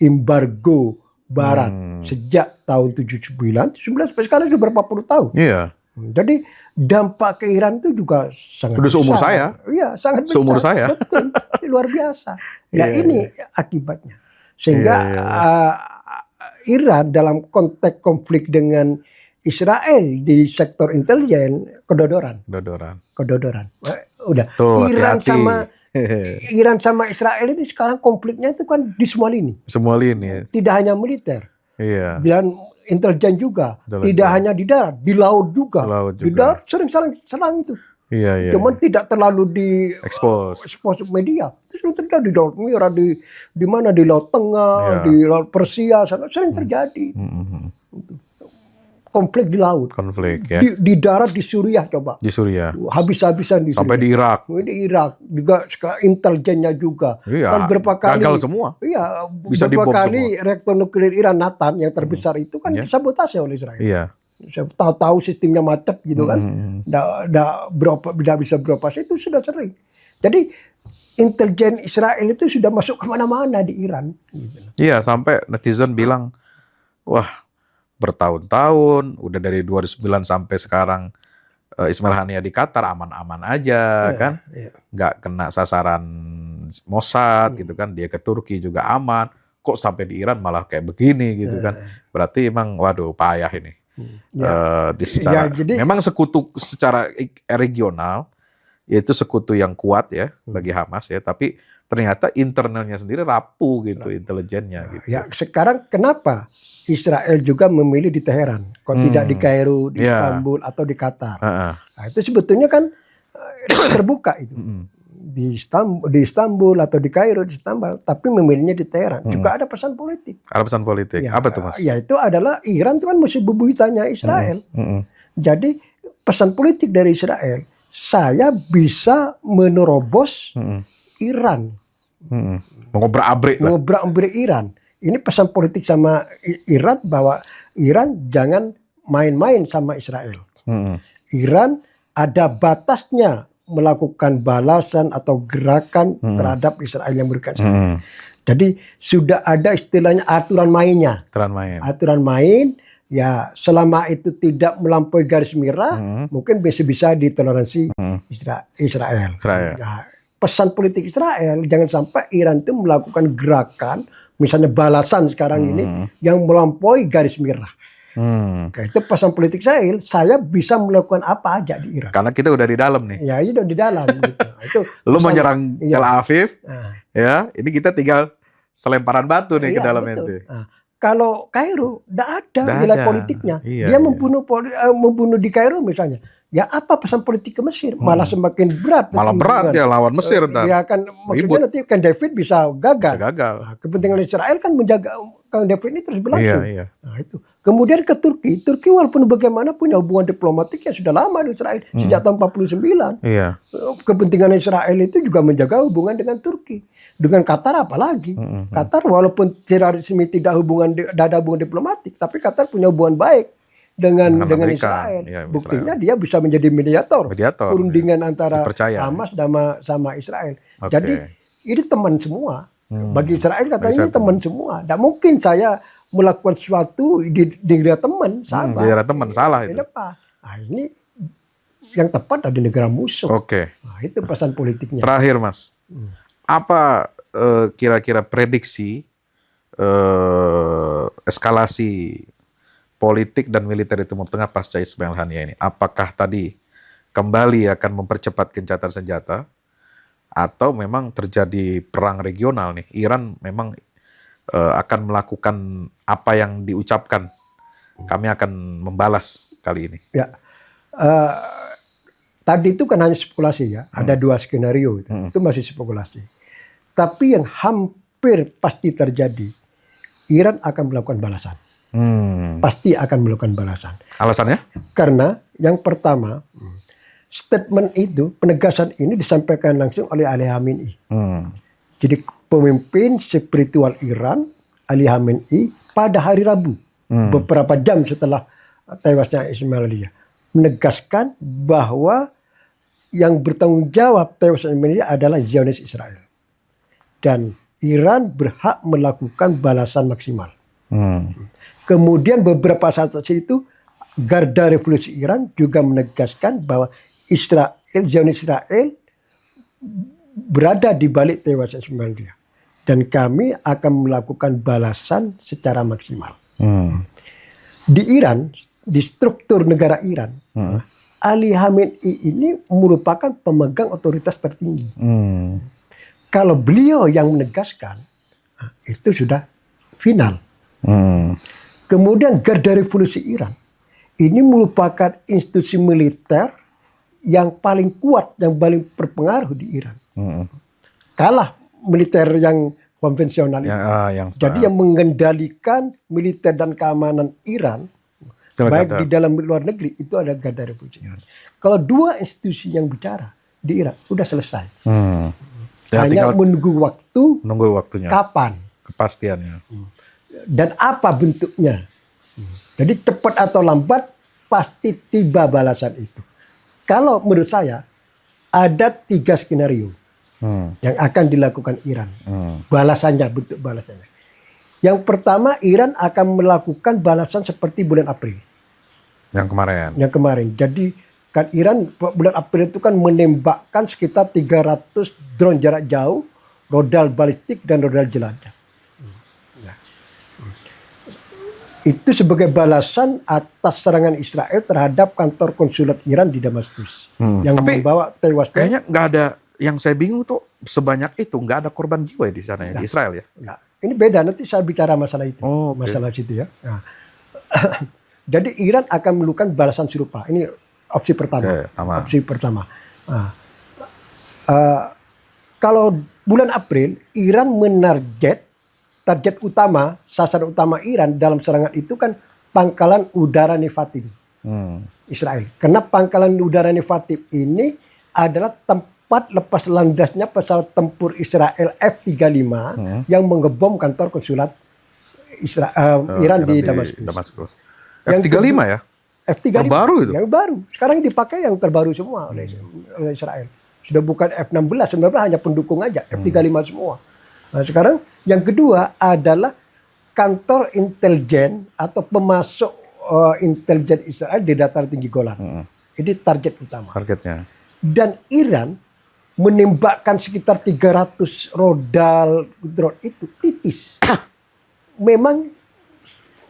embargo Barat sejak tahun 79 sampai sekarang sudah berapa puluh tahun. Jadi dampak ke Iran itu juga sangat besar. Seumur saya. Iya, sangat besar. Seumur saya. Betul, luar biasa. Nah ini akibatnya. Sehingga Iran dalam konteks konflik dengan Israel di sektor intelijen kedodoran. Udah. Tuh, Iran sama Israel ini sekarang konfliknya itu kan di semua lini. Tidak hanya militer. Dan intelijen juga. Tidak hanya di darat, di laut juga. Di darat sering serang itu. Cuman tidak terlalu di expose media. Itu sering terjadi di Laut Merah, di mana di Laut Tengah, di Laut Persia sana sering terjadi. Konflik di laut. Di darat di Suriah coba. Habis-habisan di Suriah. Sampai di Irak. Di Irak juga intelijennya juga. Kan berapa kali gagal semua. Bisa berapa kali reaktor nuklir Iran Natan yang terbesar itu kan disabotase oleh Israel. Tahu sistemnya macet gitu kan. Tidak bisa beroperasi itu sudah sering. Jadi intelijen Israel itu sudah masuk kemana-mana di Iran. Iya, sampai netizen bilang, wah, bertahun-tahun, udah dari 2009 sampai sekarang Ismail Haniyeh di Qatar aman-aman aja kan, nggak kena sasaran Mossad gitu kan, dia ke Turki juga aman, kok sampai di Iran malah kayak begini gitu kan, berarti emang waduh payah ini. Memang sekutu secara regional yaitu sekutu yang kuat ya bagi Hamas ya, tapi ternyata internalnya sendiri rapuh gitu intelijennya gitu. Ya sekarang kenapa Israel juga memilih di Teheran, kok tidak di Kairo, di Istanbul atau di Qatar? Nah, itu sebetulnya kan terbuka itu di Istanbul atau di Kairo, di Istanbul, tapi memilihnya di Teheran. Juga ada pesan politik. Ada pesan politik. Apa tuh Mas? Ya itu adalah Iran itu kan musuh bebuyutannya Israel. Jadi pesan politik dari Israel, saya bisa menerobos Iran. Mengobrak-abrik lah. Mengobrak-abrik Iran. Ini pesan politik sama Iran bahwa Iran jangan main-main sama Israel. Iran ada batasnya melakukan balasan atau gerakan terhadap Israel yang berkaitan. Jadi sudah ada istilahnya aturan mainnya. Aturan main. Ya, selama itu tidak melampaui garis merah, mungkin bisa ditoleransi Israel. Nah, pesan politik Israel, jangan sampai Iran itu melakukan gerakan, misalnya balasan sekarang ini, yang melampaui garis merah. Itu pesan politik saya bisa melakukan apa aja di Iran. Karena kita udah di dalam nih. Ya, itu udah di dalam. Gitu. Itu lu mau nyerang Tel Aviv, ya, ini kita tinggal selemparan batu nih ke dalam itu. Kalau Kairo tidak ada nilai politiknya, dia membunuh di Kairo misalnya. Ya apa pesan politik ke Mesir? Malah semakin berat. Malah berat dia lawan Mesir. Dia akan maksudnya nanti Camp David bisa gagal. Nah, kepentingan Israel kan menjaga Camp David ini terus berlangsung. Nah, itu. Kemudian ke Turki. Turki walaupun bagaimana punya hubungan diplomatik yang sudah lama dengan Israel sejak tahun 49. Kepentingan Israel itu juga menjaga hubungan dengan Turki. Dengan Qatar apalagi. Qatar walaupun secara resmi tidak ada hubungan diplomatik, tapi Qatar punya hubungan baik dengan Israel. Buktinya dia bisa menjadi mediator perundingan antara Hamas sama Israel. Jadi ini teman semua. Bagi Israel katanya ini teman semua. Tidak mungkin saya melakukan sesuatu di negara teman, sahabat. Negara teman salah itu. Nah, ini yang tepat ada negara musuh. Nah, itu pesan politiknya. Terakhir Mas, apa kira-kira prediksi eskalasi politik dan militer di Timur Tengah pasca Ismail Haniyeh ini? Apakah tadi kembali akan mempercepat gencatan senjata atau memang terjadi perang regional nih? Iran memang akan melakukan apa yang diucapkan. Kami akan membalas kali ini. Ya, tadi itu kan hanya spekulasi ya. Ada dua skenario itu masih spekulasi. Tapi yang hampir pasti terjadi, Iran akan melakukan balasan. Pasti akan melakukan balasan. Alasannya? Karena yang pertama, statement itu, penegasan ini disampaikan langsung oleh Ali Khamenei. Jadi pemimpin spiritual Iran, Ali Khamenei, pada hari Rabu, beberapa jam setelah tewasnya Ismail Haniyeh, menegaskan bahwa yang bertanggung jawab tewasnya Ismail Haniyeh adalah Zionis Israel. Dan Iran berhak melakukan balasan maksimal. Kemudian beberapa saat itu Garda Revolusi Iran juga menegaskan bahwa Zionis Israel berada di balik tewasnya Ismail Haniyeh. Dan kami akan melakukan balasan secara maksimal. Di Iran, di struktur negara Iran, Ali Khamenei ini merupakan pemegang otoritas tertinggi. Kalau beliau yang menegaskan, itu sudah final. Kemudian Garda Revolusi Iran ini merupakan institusi militer yang paling kuat, yang paling berpengaruh di Iran. Kalah militer yang konvensional itu. Jadi yang mengendalikan militer dan keamanan Iran, baik di dalam luar negeri, itu ada Garda Revolusi Iran. Kalau dua institusi yang bicara di Iran, sudah selesai. Hanya menunggu waktunya. Kapan? Kepastiannya. Dan apa bentuknya. Jadi cepat atau lambat pasti tiba balasan itu. Kalau menurut saya ada 3 skenario yang akan dilakukan Iran. Balasannya, bentuk balasannya. Yang pertama, Iran akan melakukan balasan seperti bulan April. Yang kemarin. Jadi kan Iran bulan April itu kan menembakkan sekitar 300 drone jarak jauh, rudal balistik dan rudal jelajah. Itu sebagai balasan atas serangan Israel terhadap kantor konsulat Iran di Damaskus. Yang membawa tewasnya. Kayaknya nggak ada, yang saya bingung tuh sebanyak itu, nggak ada korban jiwa di sana ya, di Israel ya? Nah, ini beda, nanti saya bicara masalah itu. Masalah situ ya. Nah, jadi Iran akan melakukan balasan serupa. Ini opsi pertama. Opsi pertama. Nah, kalau bulan April, Iran target utama, sasaran utama Iran dalam serangan itu kan pangkalan udara Nevatim. Israel. Karena pangkalan udara Nevatim ini adalah tempat lepas landasnya pesawat tempur Israel F-35 yang mengebom kantor konsulat Iran di Damaskus. F-35 ya? F-35 terbaru itu? Yang baru. Sekarang dipakai yang terbaru semua oleh Israel. Sudah bukan F-16, sebenarnya hanya pendukung aja, F-35 semua. Nah, sekarang yang kedua adalah kantor intelijen atau pemasok intelijen Israel di dataran tinggi Golan. Ini target utama. Targetnya. Dan Iran menembakkan sekitar 300 rodal drone itu tipis.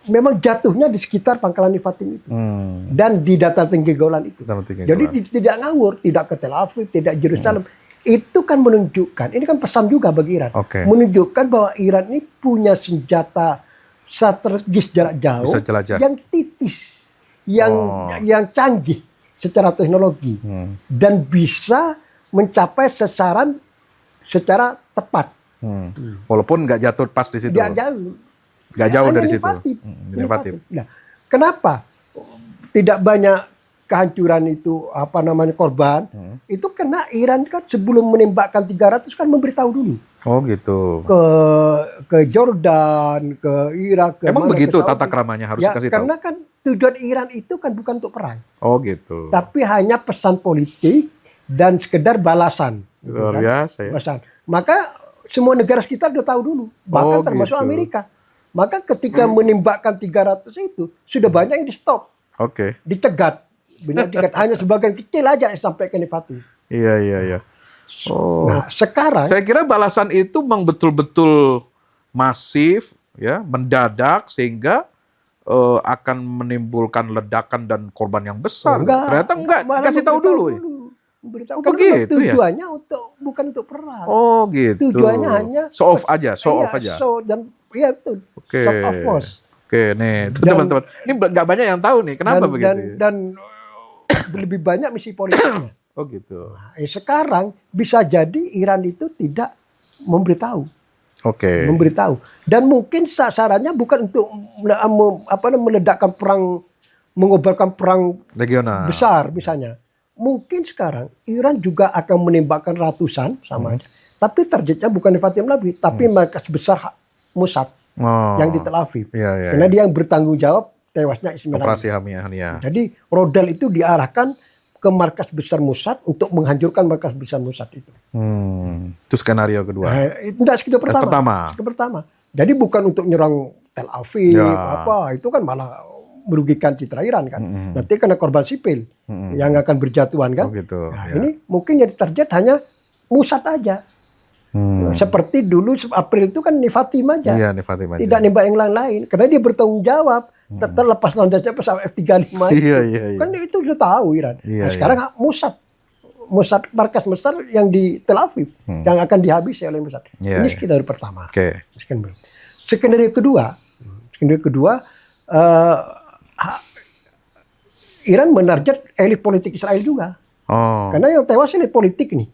Memang jatuhnya di sekitar pangkalan Nevatim itu. Dan di dataran tinggi Golan itu. Jadi tidak ngawur, tidak ke Tel Aviv, tidak Yerusalem. Itu kan menunjukkan, ini kan pesan juga bagi Iran. Menunjukkan bahwa Iran ini punya senjata strategis jarak jauh yang titis, yang canggih secara teknologi. Dan bisa mencapai sasaran secara tepat. Walaupun nggak jatuh pas di situ. Nggak jauh dari situ. Nevatim. Nah, kenapa tidak banyak kehancuran itu korban? Itu karena Iran kan sebelum menembakkan 300 kan memberitahu dulu. Oh gitu. Ke Jordan, ke Irak, ke Emang mana, begitu ke Saudi. tata keramanya harus kasih tahu. Karena kan tujuan Iran itu kan bukan untuk perang. Oh gitu. Tapi hanya pesan politik dan sekedar balasan. Luar biasa ya. Balasan. Maka semua negara sekitar udah tahu dulu, bahkan termasuk Amerika. Maka ketika menembakkan 300 itu sudah banyak yang di stop. Dicegat. Hanya sebagian kecil aja yang sampai ke Nevatim. Iya. Oh. Nah, sekarang saya kira balasan itu memang betul-betul masif, ya, mendadak sehingga akan menimbulkan ledakan dan korban yang besar. Ternyata enggak, dikasih tahu dulu. Memberitahu. Karena tujuannya bukan untuk perang. Oh gitu. Tujuannya hanya show off aja. Show dan iya betul. Show off force. Nih itu teman-teman. Ini nggak banyak yang tahu nih. Kenapa begitu? Dan lebih banyak misi politiknya. Oh gitu. Nah, sekarang bisa jadi Iran itu tidak memberitahu. Memberitahu. Dan mungkin sasarannya bukan untuk meledakkan perang, mengobarkan perang regional besar misalnya. Mungkin sekarang Iran juga akan menembakkan ratusan sama aja. Tapi targetnya bukan Nevatim lagi, tapi markas besar Mossad yang di Tel Aviv. Karena dia yang bertanggung jawab tewasnya Ismail Operasi Hamiyah. Jadi rodal itu diarahkan ke markas besar Mossad untuk menghancurkan markas besar Mossad itu. Itu skenario kedua. Tidak skenario pertama. Jadi bukan untuk nyerang Tel Aviv itu kan malah merugikan citra Iran kan. Nanti kena korban sipil yang akan berjatuhan kan. Ini mungkin jadi target hanya Mossad aja. Seperti dulu April itu kan Nevatim aja. Tidak nembak yang lain-lain. Karena dia bertanggung jawab. Terlepas landasnya pesawat F-35 itu. Kan itu udah tahu Iran. Nah, sekarang Mossad markas besar yang di Tel Aviv yang akan dihabisi oleh Mossad. Ini skenario pertama. Skenario kedua Iran menarget elit politik Israel juga. Karena yang tewas elit politik nih.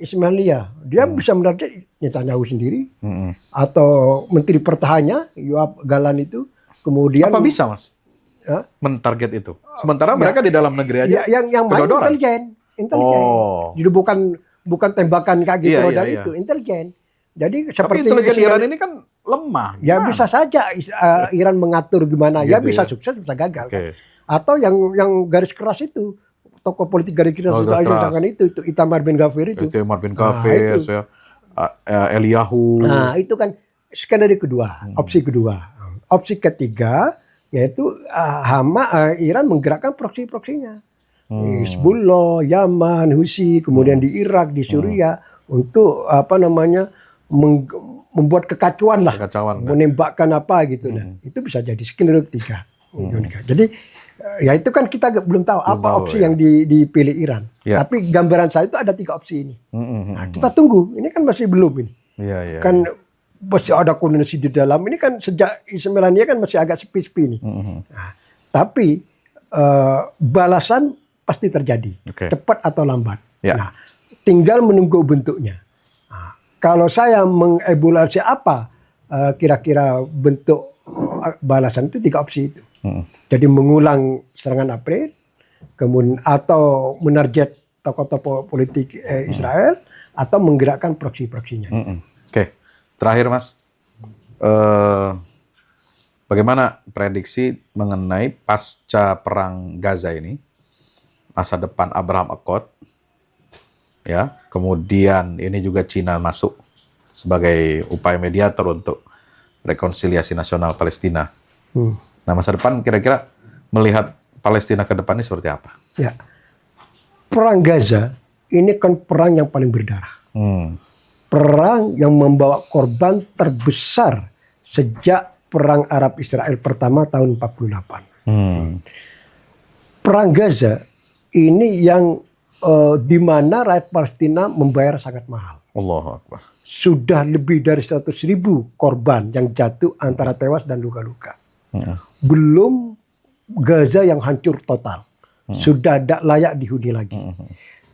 Ismailia. Dia bisa menarget Netanyahu sendiri. Atau Menteri Pertahanannya Yoav Galan itu. Kemudian apa bisa Mas mentarget itu? Sementara mereka di dalam negeri aja. Yang main intelijen. Jadi bukan tembakan kaki rodal itu, intelijen. Jadi seperti intelijen Iran ini kan lemah. Ya bisa saja Iran mengatur gimana. Ya bisa sukses, bisa gagal. Kan? Atau yang garis keras itu, tokoh politik garis keras itu Itamar bin Gvir itu. Itamar bin Gvir, Eliyahu. Nah itu kan skenario kedua, opsi kedua. Opsi ketiga yaitu Iran menggerakkan proksi-proksinya. Hizbullah, Yaman, Husi, kemudian di Irak, di Suriah untuk membuat kekacauan lah, menembakkan apa gitu lah. Itu bisa jadi skenario ketiga. Jadi ya itu kan kita belum tahu opsi yang dipilih Iran. Tapi gambaran saya itu ada 3 opsi ini. Nah, kita tunggu. Ini kan masih belum ini. Kan masih ada koordinasi di dalam. Ini kan sejak Ismailia kan masih agak sepi-sepi nih. Nah, tapi balasan pasti terjadi, cepat atau lambat. Nah, tinggal menunggu bentuknya. Nah, kalau saya mengevaluasi apa kira-kira bentuk balasan itu 3 opsi itu. Jadi mengulang serangan April, kemudian atau menarget tokoh-tokoh politik Israel atau menggerakkan proksi-proksinya. Oke, terakhir Mas, bagaimana prediksi mengenai pasca perang Gaza ini, masa depan Abraham Accord, ya, kemudian ini juga Cina masuk sebagai upaya mediator untuk rekonsiliasi nasional Palestina. Nah, masa depan kira-kira melihat Palestina ke depan ini seperti apa? Ya, perang Gaza ini kan perang yang paling berdarah. Perang yang membawa korban terbesar sejak perang Arab Israel pertama tahun 48. Perang Gaza ini yang di mana rakyat Palestina membayar sangat mahal. Allahu Akbar. Sudah lebih dari 100.000 korban yang jatuh antara tewas dan luka-luka. Belum Gaza yang hancur total. Sudah tidak layak dihuni lagi.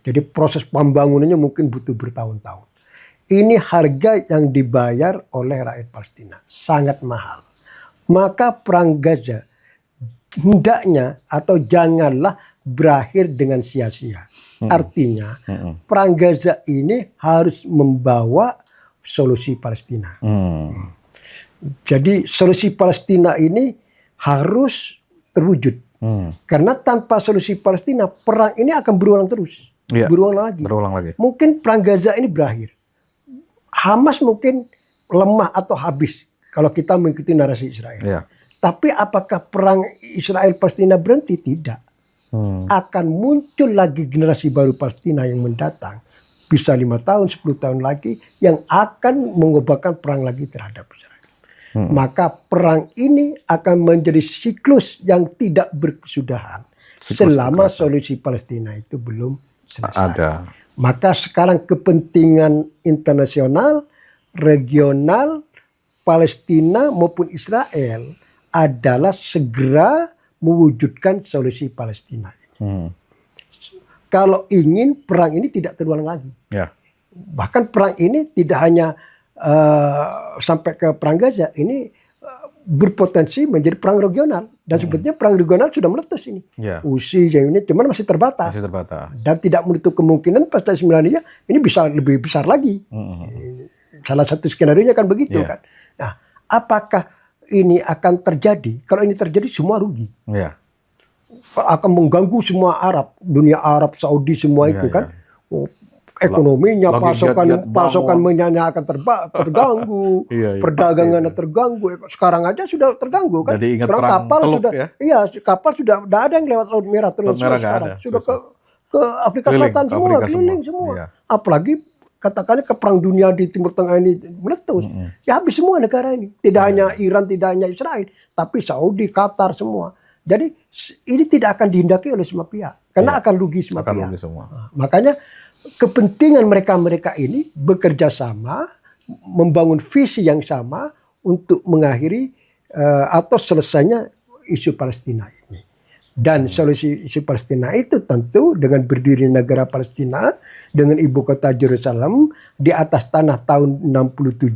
Jadi proses pembangunannya mungkin butuh bertahun-tahun. Ini harga yang dibayar oleh rakyat Palestina. Sangat mahal. Maka perang Gaza hendaknya atau janganlah berakhir dengan sia-sia. Artinya perang Gaza ini harus membawa solusi Palestina. Jadi solusi Palestina ini harus terwujud. Karena tanpa solusi Palestina, perang ini akan berulang terus. Berulang lagi. Mungkin perang Gaza ini berakhir. Hamas mungkin lemah atau habis kalau kita mengikuti narasi Israel. Tapi apakah perang Israel-Palestina berhenti? Tidak. Akan muncul lagi generasi baru Palestina yang mendatang. Bisa 5 tahun, 10 tahun lagi yang akan mengobarkan perang lagi terhadap Israel. Maka perang ini akan menjadi siklus yang tidak berkesudahan selama solusi Palestina itu belum selesai. Maka sekarang kepentingan internasional, regional, Palestina maupun Israel adalah segera mewujudkan solusi Palestina ini. Kalau ingin perang ini tidak terulang lagi. Bahkan perang ini tidak hanya sampai ke perang Gaza, ini berpotensi menjadi perang regional. Dan sebetulnya perang regional sudah meletus ini. USI yang ini cuman masih terbatas. Dan tidak menutup kemungkinan pasca 9/11 ini bisa lebih besar lagi. Salah satu skenario-nya kan begitu kan. Nah, apakah ini akan terjadi? Kalau ini terjadi semua rugi. Akan mengganggu semua Arab, dunia Arab, Saudi semua itu kan. Ekonominya, pasokan minyaknya akan terganggu, perdagangannya terganggu. Sekarang aja sudah terganggu kan. Jadi ingat sekarang perang kapal Teluk, sudah, kapal sudah tidak ada yang lewat Laut Merah terus sekarang. Sudah ke Afrika Selatan semua, keliling semua. Apalagi katakanlah ke perang dunia di Timur Tengah ini meletus, ya habis semua negara ini. Tidak hanya Iran, tidak hanya Israel, tapi Saudi, Qatar semua. Jadi ini tidak akan dihindaki oleh semua pihak, karena akan rugi semua pihak. Makanya kepentingan mereka ini bekerja sama, membangun visi yang sama untuk mengakhiri atau selesainya isu Palestina ini. Dan solusi isu Palestina itu tentu dengan berdiri negara Palestina dengan ibu kota Yerusalem di atas tanah tahun 67,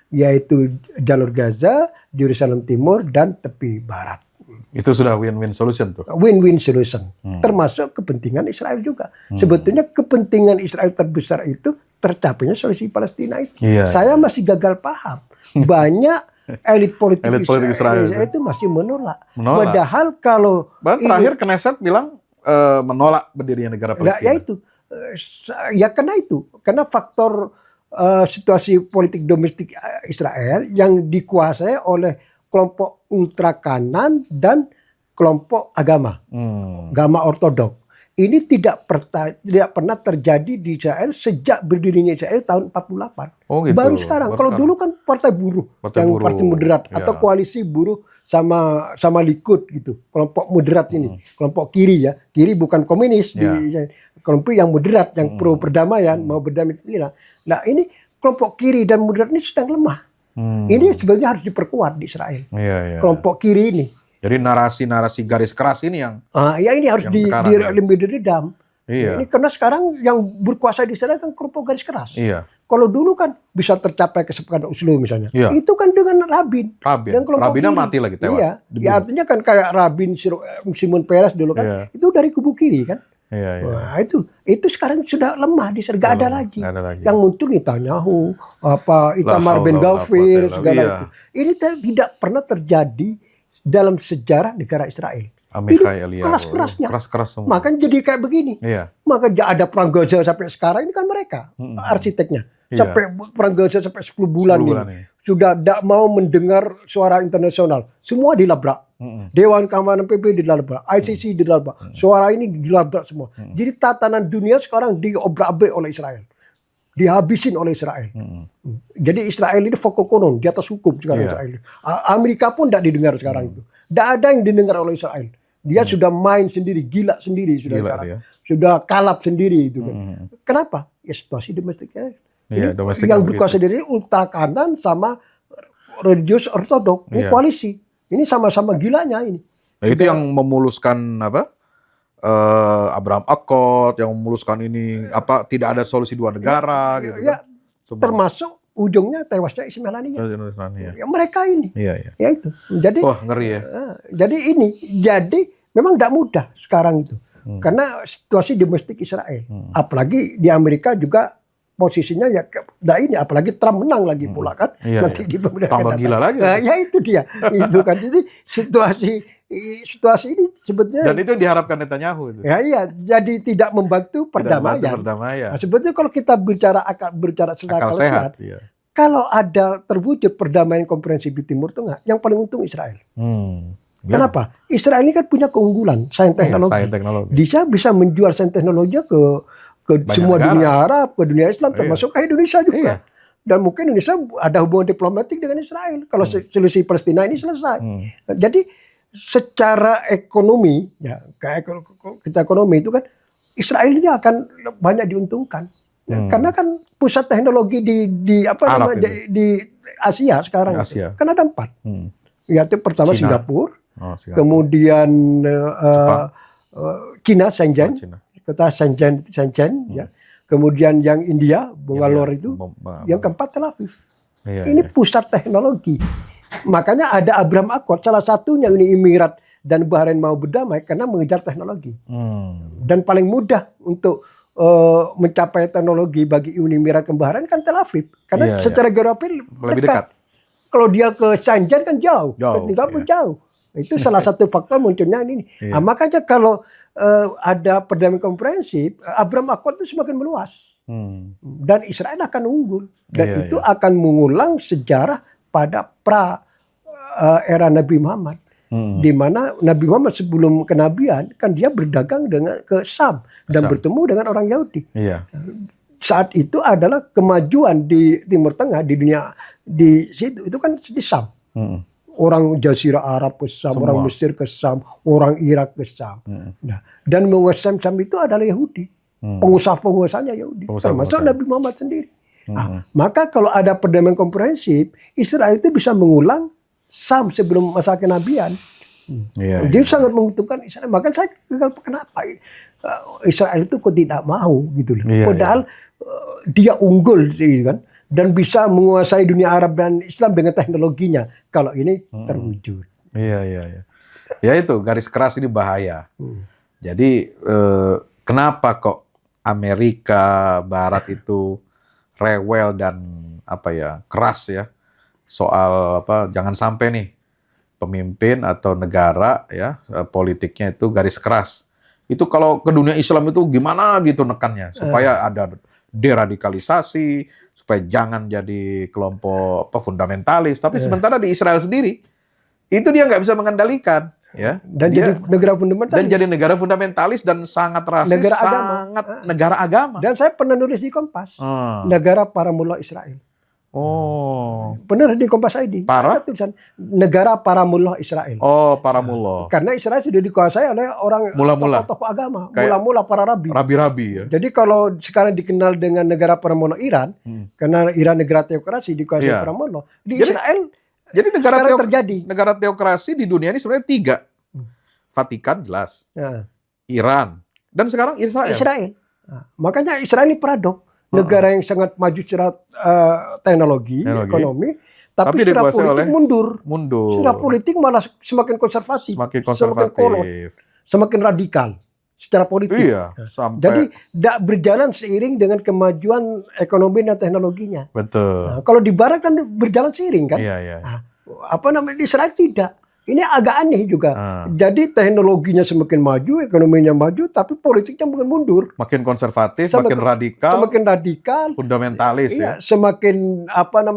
yaitu jalur Gaza, Yerusalem Timur dan tepi barat. Itu sudah win-win solution tuh. Win-win solution. Termasuk kepentingan Israel juga. Sebetulnya kepentingan Israel terbesar itu tercapainya solusi Palestina itu. Saya masih gagal paham. Banyak elit politik Israel itu masih menolak. Padahal kalau terakhir Knesset bilang menolak berdirinya negara Palestina. Ya itu. Ya karena itu. Karena faktor situasi politik domestik Israel yang dikuasai oleh kelompok ultra kanan dan kelompok agama ortodok. Ini tidak pernah terjadi di Israel sejak berdirinya Israel tahun 48. Baru sekarang. Kalau dulu kan partai buruh, partai moderat atau koalisi buruh sama Likud gitu. Kelompok moderat ini, kelompok kiri ya. Kiri bukan komunis, kelompok yang moderat, yang pro perdamaian, mau berdamai. Nah, ini kelompok kiri dan moderat ini sedang lemah. Ini sebenarnya harus diperkuat di Israel. Kelompok kiri ini. Jadi narasi-narasi garis keras ini yang ini harus lebih diredam. Ini karena sekarang yang berkuasa di Israel kan kelompok garis keras. Kalau dulu kan bisa tercapai kesepakatan Oslo misalnya. Iya. Itu kan dengan Rabin. Dan kelompok Rabinnya kiri. mati lagi, tewas. Iya. Ya artinya kan kayak Rabin, Simon Peres dulu kan. Iya. Itu dari kubu kiri kan. Iya, iya. Wah, itu sekarang sudah lemah di sana, nggak ada lagi. Yang muncul Netanyahu, Itamar Ben Gvir, segala itu. Ini tidak pernah terjadi dalam sejarah negara Israel. Ini keras-kerasnya. Keras semua. Makanya jadi kayak begini. Iya. Maka ada perang Gaza sampai sekarang ini kan mereka arsiteknya. Sampai perang Gaza sampai 10 bulan ini. Sudah tidak mau mendengar suara internasional. Semua dilabrak. Dewan Keamanan PBB dilabrak, ICC dilabrak, suara ini dilabrak semua. Jadi tatanan dunia sekarang diobrak-abrik oleh Israel, dihabisin oleh Israel. Jadi Israel ini fokus konon di atas hukum sekarang. Israel. Amerika pun tidak didengar sekarang itu. Tidak ada yang didengar oleh Israel. Dia sudah main sendiri, gila sendiri sudah sekarang. Sudah kalap sendiri itu kan. Kenapa? Ya situasi domestiknya. Yang berkuasa sendiri ultra kanan sama religius ortodok, koalisi. Ini sama-sama gilanya ini. Nah, itu yang memuluskan Abraham Accord, yang memuluskan ini tidak ada solusi dua negara gitu. Ya, termasuk ujungnya tewasnya Ismail Haniyeh. Ya, mereka ini. Iya. Ya itu. Jadi ngeri ya. Jadi memang tidak mudah sekarang itu. Karena situasi domestik Israel. Apalagi di Amerika juga posisinya ya ini, apalagi Trump menang lagi pula kan. Nanti di pemilihan tambah gila lagi. Ya itu dia. Itu kan. Jadi situasi ini sebetulnya. Dan itu yang diharapkan Netanyahu itu. Ya iya, jadi tidak membantu perdamaian. Nah, sebetulnya kalau kita bicara secara akal sehat, kalau ada terwujud perdamaian komprehensif di Timur Tengah, yang paling untung Israel. Kenapa? Israel ini kan punya keunggulan sains teknologi. Dia bisa menjual sains teknologinya ke semua negara. Dunia Arab, ke dunia Islam, termasuk ke Indonesia juga. Dan mungkin Indonesia ada hubungan diplomatik dengan Israel kalau solusi Palestina ini selesai. Jadi secara ekonomi, ya kita ekonomi itu kan Israel ini akan banyak diuntungkan. Karena kan pusat teknologi di Asia sekarang. Kan ada 4. Yaitu pertama Singapura, kemudian China, Shenzhen. Kota Shenzhen ya. Kemudian yang India, Bangalore itu. Yang keempat Tel Aviv. Ini pusat teknologi. Makanya ada Abraham Accord, salah satunya Uni Emirat dan Bahrain mau berdamai karena mengejar teknologi. Dan paling mudah untuk mencapai teknologi bagi Uni Emirat ke Bahrain kan Tel Aviv. Karena secara geografis lebih dekat. Kalau dia ke Shenzhen kan jauh. Singapura jauh. Itu salah satu faktor munculnya ini. Nah, makanya kalau ada perdamaian komprehensif, Abraham Accord itu semakin meluas. Dan Israel akan unggul. Dan itu akan mengulang sejarah pada era Nabi Muhammad. Di mana Nabi Muhammad sebelum kenabian, kan dia berdagang ke Sam. Dan bertemu dengan orang Yahudi. Saat itu adalah kemajuan di Timur Tengah, di dunia, di situ. Itu kan di Sam. Orang Jazirah Arab ke Sam, orang Mesir ke Sam, orang Irak ke Sam. Nah, dan menguasai Sam itu adalah Yahudi. Pengusaha-pengusahanya Yahudi. Termasuk Nabi Muhammad sendiri. Nah, maka kalau ada perdamaian komprehensif, Israel itu bisa mengulang Sam sebelum masa kenabian. Dia sangat menguntungkan Israel. Maka saya kenapa Israel itu kok tidak mau gitu loh. Padahal dia unggul gitu kan. Dan bisa menguasai dunia Arab dan Islam dengan teknologinya kalau ini terwujud. Ya itu garis keras ini bahaya. Jadi kenapa kok Amerika Barat itu rewel dan keras ya soal jangan sampai nih pemimpin atau negara politiknya itu garis keras. Itu kalau ke dunia Islam itu gimana gitu nekannya supaya ada deradikalisasi, supaya jangan jadi kelompok fundamentalis. Tapi sementara di Israel sendiri itu dia nggak bisa mengendalikan, ya. Dan dia, jadi negara fundamentalis. Dan jadi negara fundamentalis dan sangat rasis, negara agama. Dan saya pernah nulis di Kompas, negara para mullah Israel. Benar di Kompas ID. Ada tulisan negara para mullah Israel. Para mullah. Karena Israel sudah dikuasai oleh orang tokoh agama, mula-mula para rabi. Rabi-rabi ya. Jadi kalau sekarang dikenal dengan negara para mullah Iran, karena Iran negara teokrasi dikuasai para mullah. Israel jadi negara teokrasi di dunia ini sebenarnya 3. Vatikan jelas. Iran dan sekarang Israel. Nah, makanya Israel ini paradok. negara yang sangat maju secara teknologi, ekonomi, tapi secara politik mundur. Secara politik malah semakin konservatif, semakin kolot, semakin radikal secara politik. Iya, jadi tidak berjalan seiring dengan kemajuan ekonomi dan teknologinya. Betul. Nah, kalau di Barat kan berjalan seiring kan. Iya. Nah, di Israel tidak. Ini agak aneh juga. Jadi teknologinya semakin maju, ekonominya maju, tapi politiknya makin mundur. Makin konservatif, makin radikal, fundamentalis ya. Semakin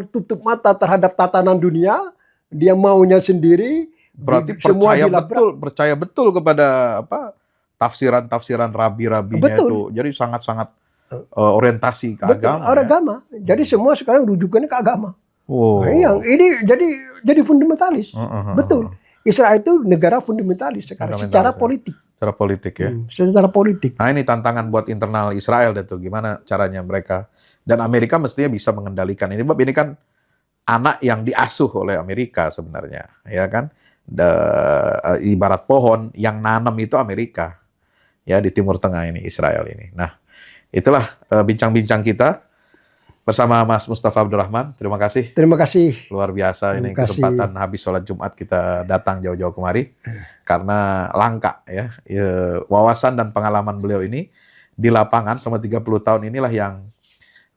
tutup mata terhadap tatanan dunia, dia maunya sendiri. Berarti percaya betul kepada tafsiran rabi-rabinya itu. Jadi sangat-sangat orientasi ke agama. Jadi semua sekarang rujukannya ke agama. Yang ini jadi fundamentalis. Betul. Israel itu negara fundamentalis sekarang secara politik. Secara politik ya. Secara politik. Nah ini tantangan buat internal Israel itu gimana caranya mereka, dan Amerika mestinya bisa mengendalikan ini. Ini kan anak yang diasuh oleh Amerika sebenarnya, ya kan? Ibarat pohon yang nanam itu Amerika. Ya di Timur Tengah ini, Israel ini. Nah, itulah bincang-bincang kita bersama Mas Mustafa Abdurrahman. Terima kasih. Terima kasih. Luar biasa ini kesempatan habis sholat Jumat kita datang jauh-jauh kemari karena langka ya. Wawasan dan pengalaman beliau ini di lapangan selama 30 tahun inilah yang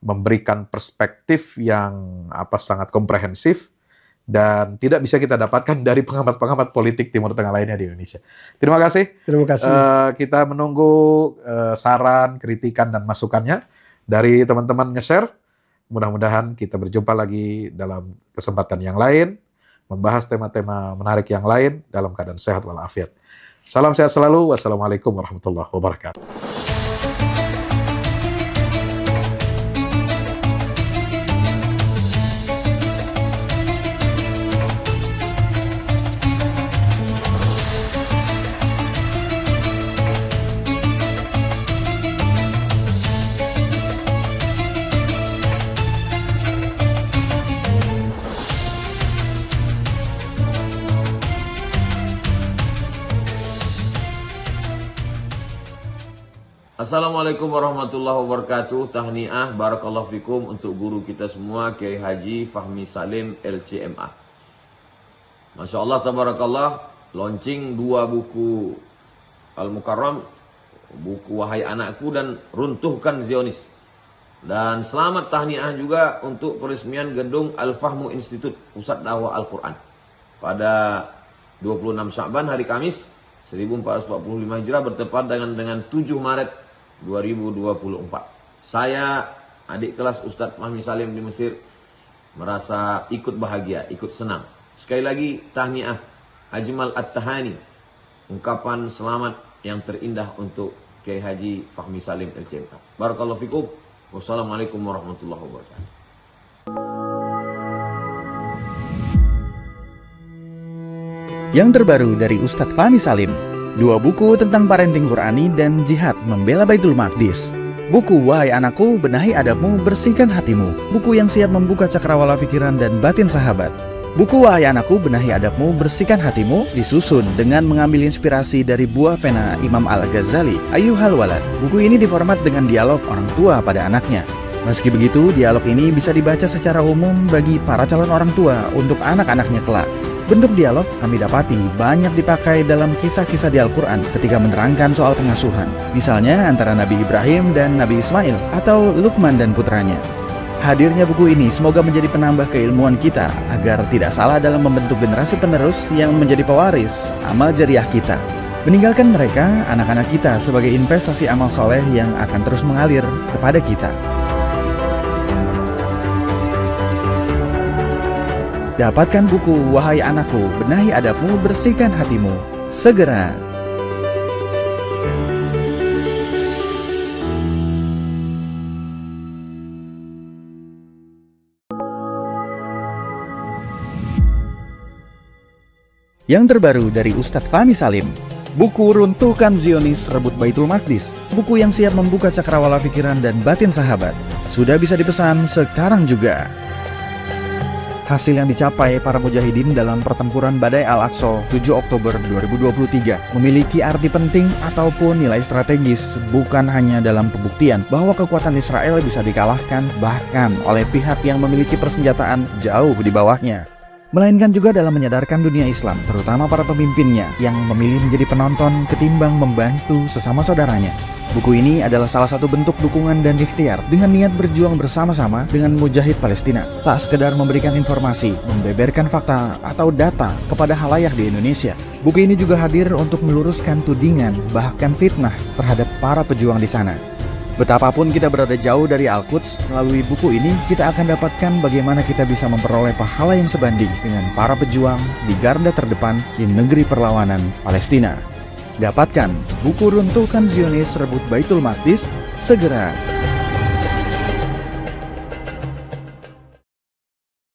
memberikan perspektif yang sangat komprehensif dan tidak bisa kita dapatkan dari pengamat-pengamat politik Timur Tengah lainnya di Indonesia. Terima kasih. Terima kasih. Kita menunggu saran, kritikan, dan masukannya dari teman-teman nge-share. Mudah-mudahan kita berjumpa lagi dalam kesempatan yang lain, membahas tema-tema menarik yang lain dalam keadaan sehat walafiat. Salam sehat selalu. Wassalamualaikum warahmatullahi wabarakatuh. Assalamualaikum warahmatullahi wabarakatuh. Tahniah, barakallahu fikum untuk guru kita semua, Kiai Haji Fahmi Salim LCMA. Masya Allah, tabarakallah, launching 2 buku Al-Mukarram, buku Wahai Anakku dan Runtuhkan Zionis. Dan selamat tahniah juga untuk peresmian gedung Al-Fahmu Institute, Pusat Dakwah Al-Quran. Pada 26 Sya'ban, hari Kamis, 1445 Hijrah, bertepatan dengan 7 Maret 2024. Saya, adik kelas Ustadz Fahmi Salim di Mesir, merasa ikut bahagia, ikut senang. Sekali lagi, tahniah, ajmal at-tahani, ungkapan selamat yang terindah untuk Kiai Haji Fahmi Salim LCMA. Barakallahu fikum. Wassalamualaikum warahmatullahi wabarakatuh. Yang terbaru dari Ustadz Fahmi Salim, 2 buku tentang parenting Qurani dan jihad membela Baitul Maqdis. Buku Wahai Anakku, Benahi Adabmu, Bersihkan Hatimu, buku yang siap membuka cakrawala pikiran dan batin sahabat. Buku Wahai Anakku, Benahi Adabmu, Bersihkan Hatimu disusun dengan mengambil inspirasi dari buah pena Imam Al-Ghazali, Ayyuhal Walad. Buku ini diformat dengan dialog orang tua pada anaknya. Meski begitu, dialog ini bisa dibaca secara umum bagi para calon orang tua untuk anak-anaknya kelak. Bentuk dialog kami dapati banyak dipakai dalam kisah-kisah di Al-Quran ketika menerangkan soal pengasuhan. Misalnya antara Nabi Ibrahim dan Nabi Ismail atau Luqman dan putranya. Hadirnya buku ini semoga menjadi penambah keilmuan kita agar tidak salah dalam membentuk generasi penerus yang menjadi pewaris amal jariah kita. Meninggalkan mereka, anak-anak kita sebagai investasi amal soleh yang akan terus mengalir kepada kita. Dapatkan buku Wahai Anakku, Benahi Adabmu, Bersihkan Hatimu segera. Yang terbaru dari Ustadz Fahmi Salim, buku Runtuhkan Zionis, Rebut Baitul Maqdis, buku yang siap membuka cakrawala pikiran dan batin sahabat. Sudah bisa dipesan sekarang juga. Hasil yang dicapai para mujahidin dalam pertempuran Badai Al-Aqsa 7 Oktober 2023 memiliki arti penting ataupun nilai strategis, bukan hanya dalam pembuktian bahwa kekuatan Israel bisa dikalahkan bahkan oleh pihak yang memiliki persenjataan jauh di bawahnya, melainkan juga dalam menyadarkan dunia Islam, terutama para pemimpinnya yang memilih menjadi penonton ketimbang membantu sesama saudaranya. Buku ini adalah salah satu bentuk dukungan dan ikhtiar dengan niat berjuang bersama-sama dengan mujahid Palestina. Tak sekedar memberikan informasi, membeberkan fakta atau data kepada halayak di Indonesia. Buku ini juga hadir untuk meluruskan tudingan bahkan fitnah terhadap para pejuang di sana. Betapapun kita berada jauh dari Al-Quds, melalui buku ini kita akan dapatkan bagaimana kita bisa memperoleh pahala yang sebanding dengan para pejuang di garda terdepan di negeri perlawanan Palestina. Dapatkan buku Runtuhkan Zionis Rebut Baitul Maqdis segera.